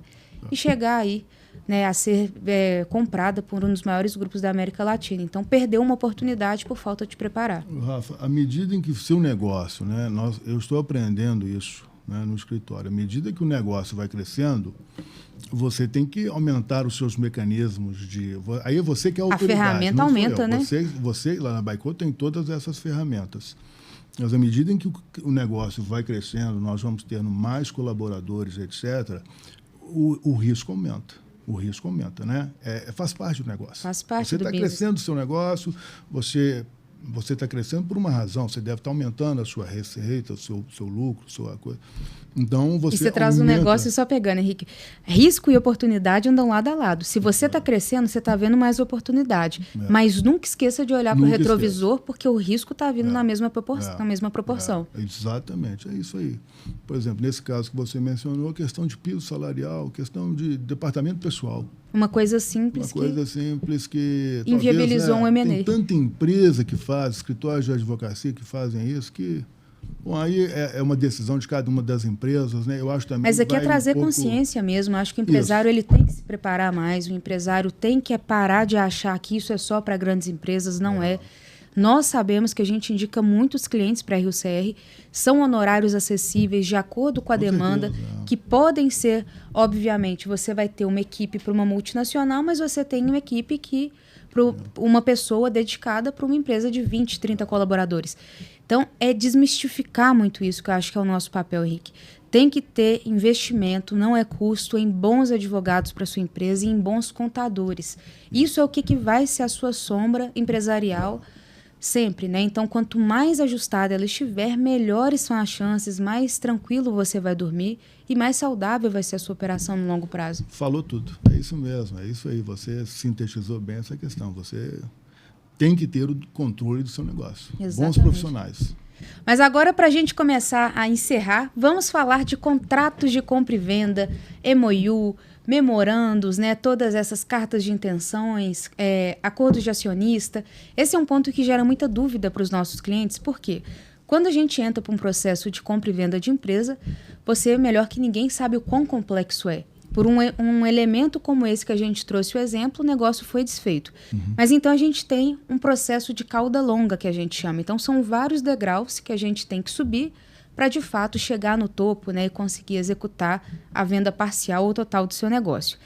e chegar aí, né, a ser comprada por um dos maiores grupos da América Latina. Então, perdeu uma oportunidade por falta de preparar. Rafa, à medida em que o seu negócio, né, eu estou aprendendo isso, né, no escritório, à medida que o negócio vai crescendo, você tem que aumentar os seus mecanismos de... Aí é você que é a autoridade. A ferramenta aumenta, né? Você, lá na Baico, tem todas essas ferramentas. Mas à medida em que o negócio vai crescendo, nós vamos tendo mais colaboradores, etc., o risco aumenta. O risco aumenta, né? Faz parte do negócio. Faz parte você do está crescendo o seu negócio, você está crescendo por uma razão, você deve estar aumentando a sua receita, o seu lucro, a sua coisa. Então, você traz um negócio só pegando, Henrique. Risco e oportunidade andam lado a lado. Se você está crescendo, você está vendo mais oportunidade. Mas nunca esqueça de olhar para o retrovisor, porque o risco está vindo na mesma proporção. Exatamente, é isso aí. Por exemplo, nesse caso que você mencionou, a questão de piso salarial, questão de departamento pessoal. Uma coisa simples que inviabilizou um M&A. Tem tanta empresa que faz, escritórios de advocacia que fazem isso, que... Bom, aí é uma decisão de cada uma das empresas, né? Eu acho também. Mas aqui é trazer consciência mesmo. Eu acho que o empresário ele tem que se preparar mais. O empresário tem que parar de achar que isso é só para grandes empresas. Não é. Nós sabemos que a gente indica muitos clientes para a RUCR. São honorários acessíveis de acordo com a demanda, que podem ser, obviamente, você vai ter uma equipe para uma multinacional, mas você tem uma equipe que uma pessoa dedicada para uma empresa de 20, 30 colaboradores. Então, é desmistificar muito isso, que eu acho que é o nosso papel, Henrique. Tem que ter investimento, não é custo, em bons advogados para sua empresa e em bons contadores. Isso é o que vai ser a sua sombra empresarial sempre, né? Então, quanto mais ajustada ela estiver, melhores são as chances, mais tranquilo você vai dormir e mais saudável vai ser a sua operação no longo prazo. Falou tudo. É isso mesmo, é isso aí. Você sintetizou bem essa questão. Você tem que ter o controle do seu negócio. Exatamente. Bons profissionais. Mas agora, para a gente começar a encerrar, vamos falar de contratos de compra e venda, MOU, memorandos, né, todas essas cartas de intenções, acordos de acionista. Esse é um ponto que gera muita dúvida para os nossos clientes, por quê? Quando a gente entra para um processo de compra e venda de empresa, você, melhor que ninguém, sabe o quão complexo é. Por um elemento como esse que a gente trouxe o exemplo, o negócio foi desfeito. Mas então a gente tem um processo de cauda longa, que a gente chama. Então são vários degraus que a gente tem que subir para, de fato, chegar no topo, né, e conseguir executar a venda parcial ou total do seu negócio.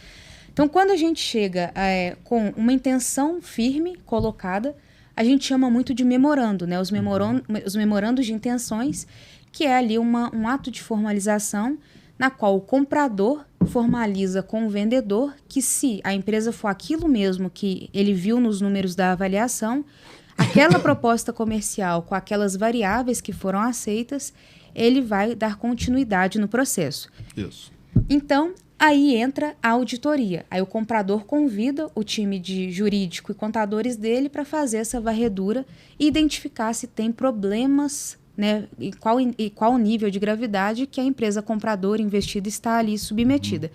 Então, quando a gente chega com uma intenção firme colocada, a gente chama muito de memorando, né? Os memorandos de intenções, que é ali um ato de formalização na qual o comprador formaliza com o vendedor que, se a empresa for aquilo mesmo que ele viu nos números da avaliação, aquela proposta comercial com aquelas variáveis que foram aceitas, ele vai dar continuidade no processo. Isso. Então, aí entra a auditoria. Aí o comprador convida o time de jurídico e contadores dele para fazer essa varredura e identificar se tem problemas, né, e qual o nível de gravidade que a empresa compradora investida está ali submetida.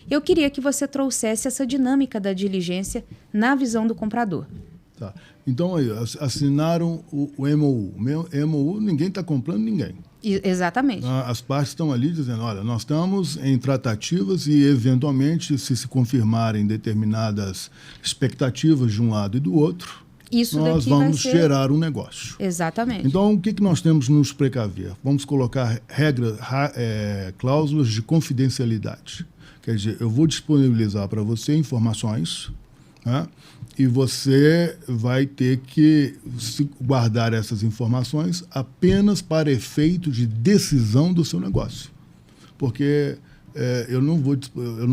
Eu queria que você trouxesse essa dinâmica da diligência na visão do comprador. Tá. Então, aí, assinaram o MOU. MOU, ninguém está comprando ninguém. Exatamente. As partes estão ali dizendo, olha, nós estamos em tratativas e, eventualmente, se confirmarem determinadas expectativas de um lado e do outro, nós vamos gerar um negócio. Exatamente. Então, o que nós temos que nos precaver? Vamos colocar cláusulas de confidencialidade. Quer dizer, eu vou disponibilizar para você informações, né? E você vai ter que guardar essas informações apenas para efeito de decisão do seu negócio. Porque eu não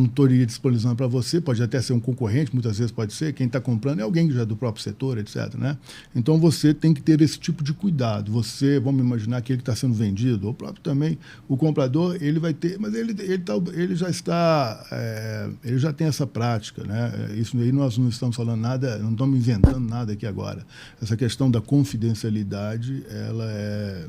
estaria disponibilizando para você, pode até ser um concorrente, muitas vezes pode ser, quem está comprando é alguém que já é do próprio setor, etc., né? Então você tem que ter esse tipo de cuidado. Vamos imaginar aquele que está sendo vendido, ou próprio também, o comprador, ele vai ter, mas ele já tem essa prática, né? Isso aí nós não estamos falando nada, não estamos inventando nada aqui agora. Essa questão da confidencialidade, ela é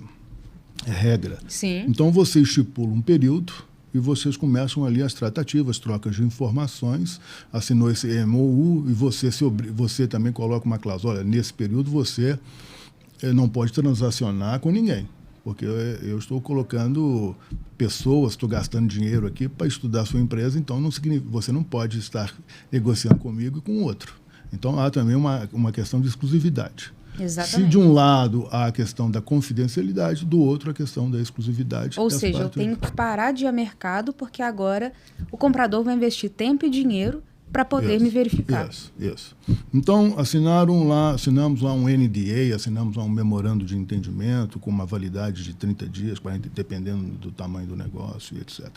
regra. Sim. Então você estipula um período e vocês começam ali as tratativas, trocas de informações, assinou esse MOU e você também coloca uma cláusula. Olha, nesse período você não pode transacionar com ninguém, porque eu estou colocando pessoas, estou gastando dinheiro aqui para estudar a sua empresa, então você não pode estar negociando comigo e com outro. Então há também uma questão de exclusividade. Exatamente. Se de um lado há a questão da confidencialidade, do outro a questão da exclusividade. Ou seja, eu tenho que parar de ir ao mercado porque agora o comprador vai investir tempo e dinheiro para poder me verificar. Isso. Então, assinamos lá um NDA, assinamos lá um memorando de entendimento com uma validade de 30 dias, 40, dependendo do tamanho do negócio e etc.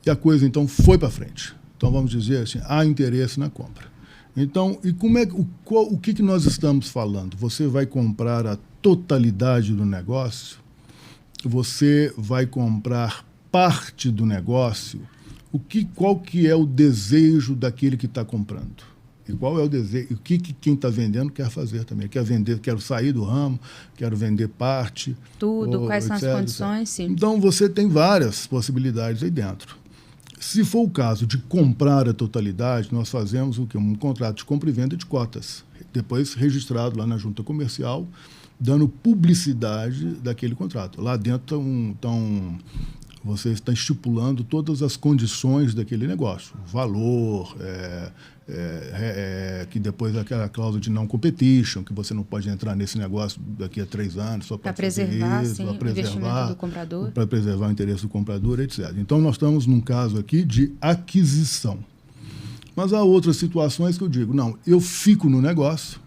E a coisa, então, foi para frente. Então, vamos dizer assim, há interesse na compra. Então, e o que nós estamos falando? Você vai comprar a totalidade do negócio? Você vai comprar parte do negócio? Qual que é o desejo daquele que está comprando? E qual é o desejo? O que quem está vendendo quer fazer também? Quer vender, quero sair do ramo, quero vender parte. Tudo, quais são etc, as condições, sim. Então, você tem várias possibilidades aí dentro. Se for o caso de comprar a totalidade, nós fazemos o quê? Um contrato de compra e venda de cotas, depois registrado lá na junta comercial, dando publicidade daquele contrato. Lá dentro você está estipulando todas as condições daquele negócio, valor, que depois aquela cláusula de não competition, que você não pode entrar nesse negócio daqui a 3 anos, só para preservar o investimento do comprador. Para preservar o interesse do comprador, etc. Então, nós estamos num caso aqui de aquisição. Mas há outras situações que eu digo, não, eu fico no negócio,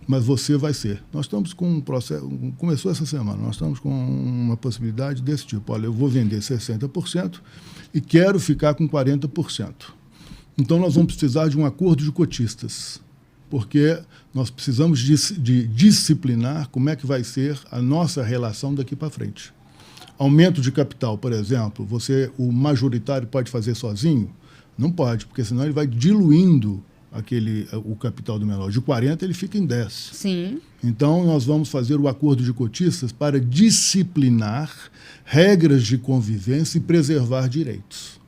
mas você vai ser. Nós estamos com um processo, começou essa semana, nós estamos com uma possibilidade desse tipo. Olha, eu vou vender 60% e quero ficar com 40%. Então, nós vamos precisar de um acordo de cotistas, porque nós precisamos de disciplinar como é que vai ser a nossa relação daqui para frente. Aumento de capital, por exemplo, o majoritário pode fazer sozinho? Não pode, porque senão ele vai diluindo o capital do menor. De 40, ele fica em 10. Sim. Então, nós vamos fazer o acordo de cotistas para disciplinar regras de convivência e preservar direitos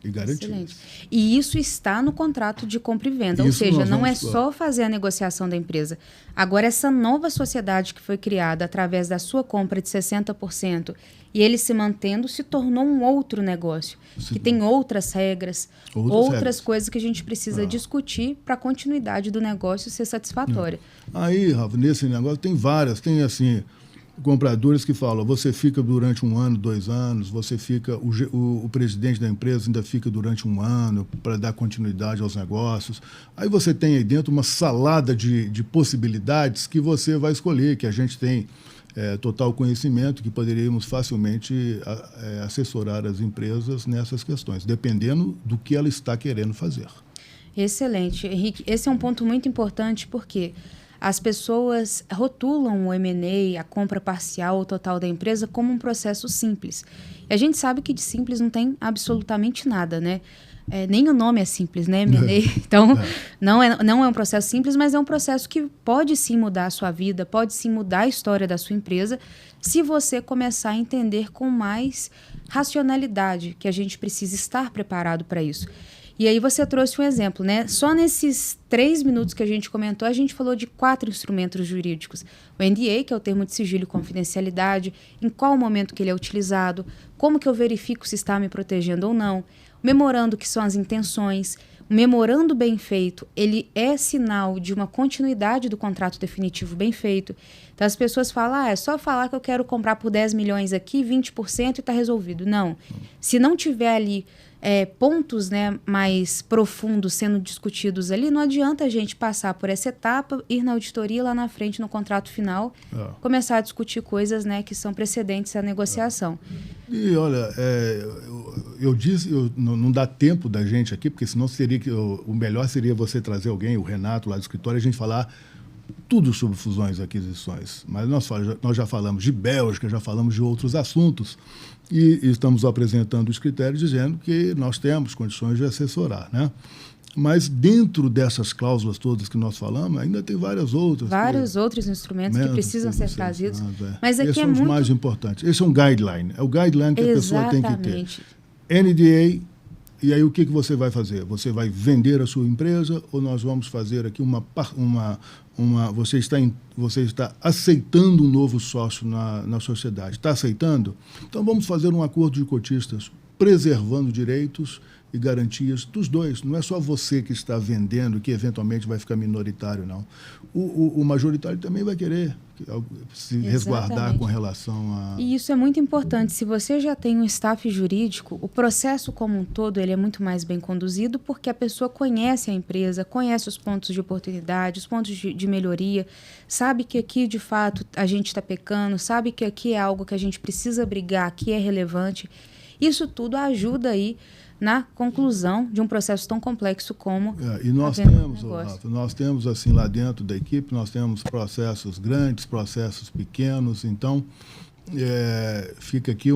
e garantias. Excelente. E isso está no contrato de compra e venda, ou seja, não é só fazer a negociação da empresa. Agora, essa nova sociedade que foi criada através da sua compra de 60% e ele se mantendo, se tornou um outro negócio, que tem outras regras, outras coisas que a gente precisa discutir para a continuidade do negócio ser satisfatória. Aí, Rafa, nesse negócio tem assim, compradores que falam, você fica durante 1 ano, 2 anos, você fica, o presidente da empresa ainda fica durante 1 ano para dar continuidade aos negócios. Aí você tem aí dentro uma salada de possibilidades que você vai escolher, que a gente tem total conhecimento, que poderíamos facilmente assessorar as empresas nessas questões, dependendo do que ela está querendo fazer. Excelente. Henrique, esse é um ponto muito importante porque as pessoas rotulam o M&A, a compra parcial ou total da empresa, como um processo simples. E a gente sabe que de simples não tem absolutamente nada, né? Nem o nome é simples, né, M&A? Então, não é um processo simples, mas é um processo que pode sim mudar a sua vida, pode sim mudar a história da sua empresa, se você começar a entender com mais racionalidade, que a gente precisa estar preparado para isso. E aí você trouxe um exemplo, né? Só nesses 3 minutos que a gente comentou, a gente falou de 4 instrumentos jurídicos. O NDA, que é o termo de sigilo e confidencialidade, em qual momento que ele é utilizado, como que eu verifico se está me protegendo ou não, o memorando, que são as intenções. O memorando bem feito, ele é sinal de uma continuidade do contrato definitivo bem feito. Então, as pessoas falam, é só falar que eu quero comprar por 10 milhões aqui, 20% e está resolvido. Não. Se não tiver ali pontos, né, mais profundos sendo discutidos ali, não adianta a gente passar por essa etapa, ir na auditoria lá na frente, no contrato final, começar a discutir coisas, né, que são precedentes à negociação. E olha, eu disse, não dá tempo da gente aqui, porque senão seria o melhor seria você trazer alguém, o Renato lá do escritório, e a gente falar tudo sobre fusões e aquisições. Mas nós já falamos de Bélgica, já falamos de outros assuntos, e estamos apresentando os critérios dizendo que nós temos condições de assessorar, né? Mas dentro dessas cláusulas todas que nós falamos, ainda tem vários outros instrumentos que precisam ser trazidos. Mas aqui esses são os mais importantes. Esse é um guideline. É o guideline que a pessoa tem que ter. NDA, e aí o que você vai fazer? Você vai vender a sua empresa ou nós vamos fazer aqui você está aceitando um novo sócio na sociedade? Está aceitando? Então vamos fazer um acordo de cotistas. preservando direitos e garantias dos dois. Não é só você que está vendendo, que eventualmente vai ficar minoritário, não. O majoritário também vai querer se resguardar com relação a... E isso é muito importante. Se você já tem um staff jurídico, o processo como um todo ele é muito mais bem conduzido porque a pessoa conhece a empresa, conhece os pontos de oportunidade, os pontos de melhoria, sabe que aqui, de fato, a gente está pecando, sabe que aqui é algo que a gente precisa brigar, que é relevante. Isso tudo ajuda aí na conclusão de um processo tão complexo como e nós temos, Rafa, nós temos assim lá dentro da equipe, nós temos processos grandes, processos pequenos, então fica aqui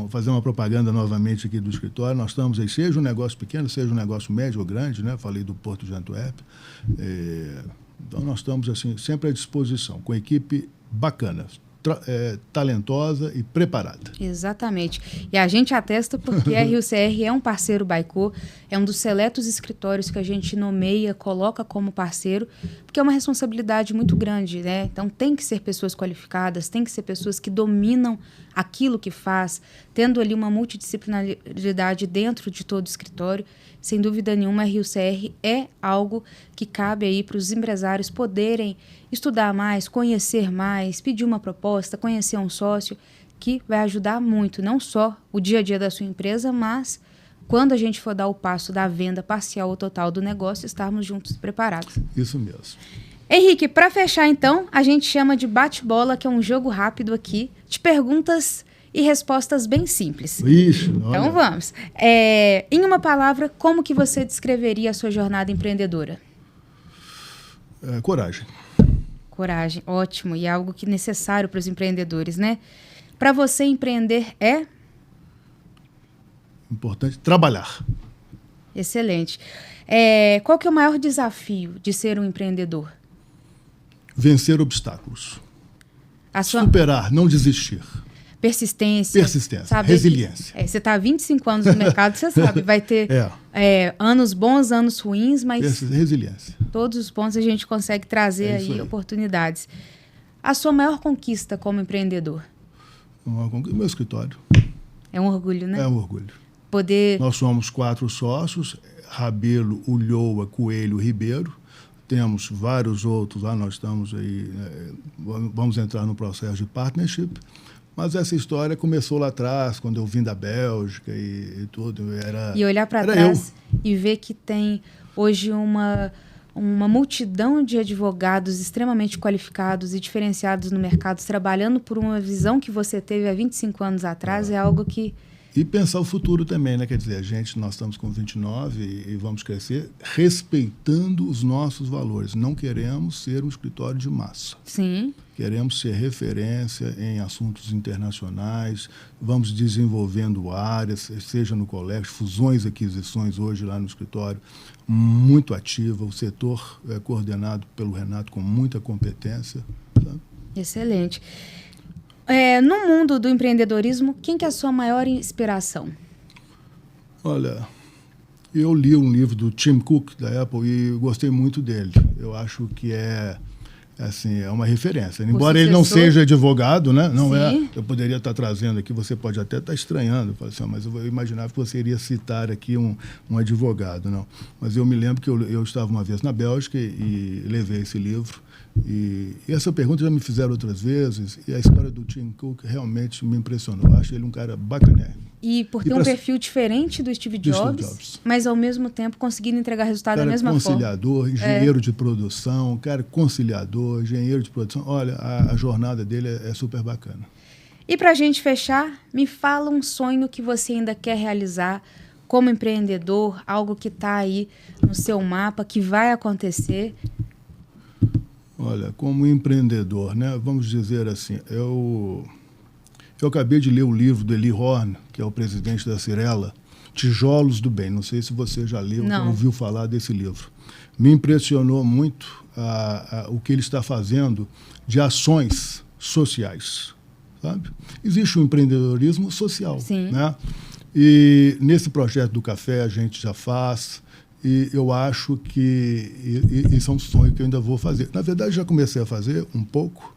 fazer uma propaganda novamente aqui do escritório. Nós estamos aí, seja um negócio pequeno, seja um negócio médio ou grande, né? Falei do Porto de Antuérpia, então nós estamos assim sempre à disposição, com equipe bacana, talentosa e preparada. Exatamente. E a gente atesta porque a RUCR é um parceiro Baico, é um dos seletos escritórios que a gente nomeia, coloca como parceiro, porque é uma responsabilidade muito grande, né? Então tem que ser pessoas qualificadas, tem que ser pessoas que dominam aquilo que faz, tendo ali uma multidisciplinaridade dentro de todo o escritório. Sem dúvida nenhuma, a RUCR é algo que cabe aí para os empresários poderem estudar mais, conhecer mais, pedir uma proposta, conhecer um sócio, que vai ajudar muito, não só o dia a dia da sua empresa, mas quando a gente for dar o passo da venda parcial ou total do negócio, estarmos juntos preparados. Isso mesmo. Henrique, para fechar então, a gente chama de bate-bola, que é um jogo rápido aqui, de perguntas e respostas bem simples. Ixi, então vamos. Em uma palavra, como que você descreveria a sua jornada empreendedora? Coragem. Coragem, ótimo. E é algo que é necessário para os empreendedores, né? Para você, empreender é? Importante trabalhar. Excelente. Qual que é o maior desafio de ser um empreendedor? Vencer obstáculos. Superar, não desistir. Persistência. Resiliência. Você está há 25 anos no mercado, você sabe, vai ter anos bons, anos ruins, mas resiliência. Todos os pontos a gente consegue trazer aí oportunidades. A sua maior conquista como empreendedor? Meu escritório. É um orgulho, né? É um orgulho. Nós somos 4 sócios, Rabelo, Ulloa, Coelho, Ribeiro. Temos vários outros lá, nós estamos aí, vamos entrar no processo de partnership. Mas essa história começou lá atrás, quando eu vim da Bélgica e tudo. E olhar para trás e ver que tem hoje uma multidão de advogados extremamente qualificados e diferenciados no mercado, trabalhando por uma visão que você teve há 25 anos atrás, é algo que... E pensar o futuro também, né? Quer dizer, nós estamos com 29 e vamos crescer respeitando os nossos valores. Não queremos ser um escritório de massa. Sim. Queremos ser referência em assuntos internacionais, vamos desenvolvendo áreas, seja no colégio, fusões e aquisições hoje lá no escritório, muito ativa, o setor é coordenado pelo Renato com muita competência. Sabe? Excelente. No mundo do empreendedorismo, quem que é a sua maior inspiração? Olha, eu li um livro do Tim Cook, da Apple, e gostei muito dele. Eu acho que é uma referência. Embora ele não seja advogado, né? Não é. Eu poderia estar trazendo aqui, você pode até estar estranhando, mas eu imaginava que você iria citar aqui um advogado, não. Mas eu me lembro que eu estava uma vez na Bélgica e levei esse livro. E essa pergunta já me fizeram outras vezes, e a história do Tim Cook realmente me impressionou. Eu acho ele um cara bacané. E por ter um perfil diferente do Steve Jobs, mas ao mesmo tempo conseguindo entregar resultado da mesma forma. Conciliador, engenheiro de produção, conciliador, engenheiro de produção. Olha, a jornada dele é super bacana. E para a gente fechar, me fala um sonho que você ainda quer realizar como empreendedor, algo que está aí no seu mapa, que vai acontecer. Olha, como empreendedor, né? Vamos dizer assim, eu acabei de ler o livro do Eli Horn, que é o presidente da Cirela, Tijolos do Bem. Não sei se você já leu ou ouviu falar desse livro. Me impressionou muito o que ele está fazendo de ações sociais, sabe? Existe um empreendedorismo social, né? E nesse projeto do café a gente já faz. E eu acho que isso é um sonho que eu ainda vou fazer. Na verdade, já comecei a fazer um pouco,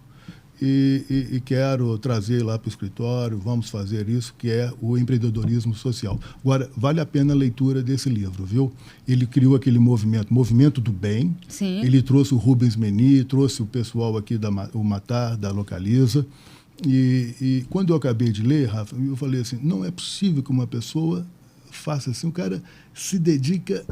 e quero trazer lá para o escritório, vamos fazer isso, que é o empreendedorismo social. Agora, vale a pena a leitura desse livro, viu? Ele criou aquele movimento do bem. Sim. Ele trouxe o Rubens Meni, trouxe o pessoal aqui o Matar, da Localiza. E quando eu acabei de ler, Rafa, eu falei assim, não é possível que uma pessoa faça assim, o cara se dedica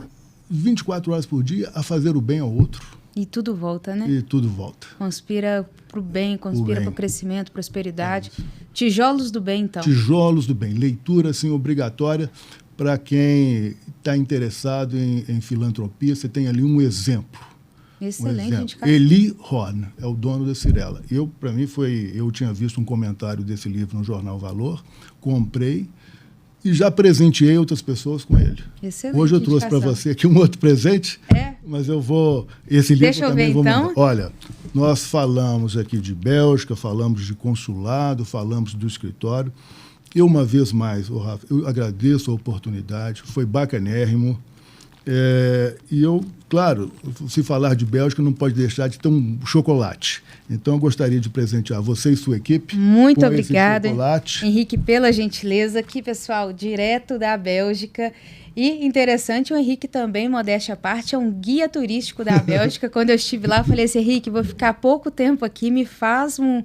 24 horas por dia a fazer o bem ao outro. E tudo volta, né? E tudo volta. Conspira para o bem, conspira para o crescimento, prosperidade. Tijolos do bem, então. Tijolos do bem. Leitura, assim, obrigatória para quem está interessado em filantropia. Você tem ali um exemplo. Excelente indicação. Eli Horn é o dono da Cirela. Para mim, eu tinha visto um comentário desse livro no Jornal Valor, comprei, e já presenteei outras pessoas com ele. Excelente. Hoje eu trouxe para você aqui um outro presente, mas eu vou... Esse livro Deixa eu também ver, vou então. mandar. Olha, nós falamos aqui de Bélgica, falamos de consulado, falamos do escritório. Eu, uma vez mais, Rafa, eu agradeço a oportunidade, foi bacanérrimo. E eu, claro, se falar de Bélgica, não pode deixar de ter um chocolate. Então, eu gostaria de presentear você e sua equipe. Muito obrigada, chocolate. Henrique, pela gentileza. Aqui, pessoal, direto da Bélgica. E interessante, o Henrique também, modéstia à parte, é um guia turístico da Bélgica. Quando eu estive lá, eu falei assim, Henrique, vou ficar pouco tempo aqui, me faz um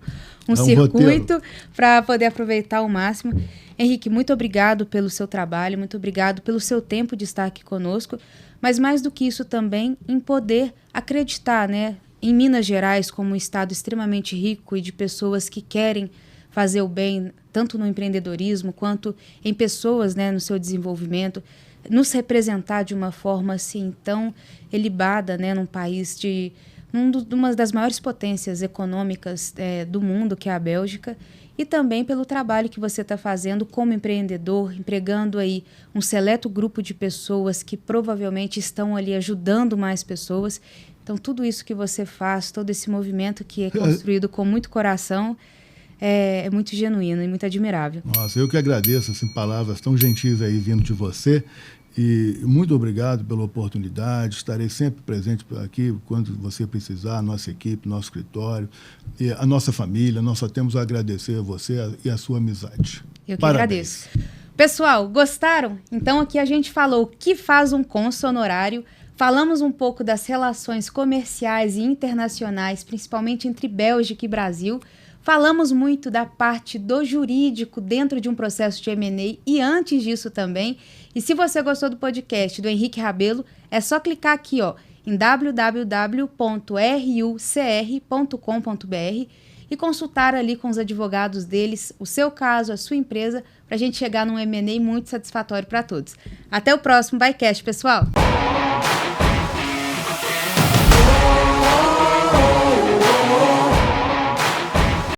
circuito para poder aproveitar ao máximo. Henrique, muito obrigado pelo seu trabalho, muito obrigado pelo seu tempo de estar aqui conosco, mas mais do que isso também, em poder acreditar, né, em Minas Gerais como um estado extremamente rico e de pessoas que querem fazer o bem, tanto no empreendedorismo quanto em pessoas, né, no seu desenvolvimento, nos representar de uma forma assim tão ilibada, né, num país de uma das maiores potências econômicas do mundo, que é a Bélgica, e também pelo trabalho que você está fazendo como empreendedor, empregando aí um seleto grupo de pessoas que provavelmente estão ali ajudando mais pessoas. Então, tudo isso que você faz, todo esse movimento que é construído com muito coração, é muito genuíno e muito admirável. Nossa, eu que agradeço, assim, palavras tão gentis aí vindo de você. E muito obrigado pela oportunidade, estarei sempre presente aqui quando você precisar, a nossa equipe, nosso escritório, e a nossa família. Nós só temos a agradecer a você e a sua amizade. Eu que agradeço. Pessoal, gostaram? Então aqui a gente falou o que faz um cônsul honorário, falamos um pouco das relações comerciais e internacionais, principalmente entre Bélgica e Brasil. Falamos muito da parte do jurídico dentro de um processo de M&A e antes disso também. E se você gostou do podcast do Henrique Rabelo, é só clicar aqui em www.rucr.com.br e consultar ali com os advogados deles o seu caso, a sua empresa, para a gente chegar num M&A muito satisfatório para todos. Até o próximo Bycast, pessoal!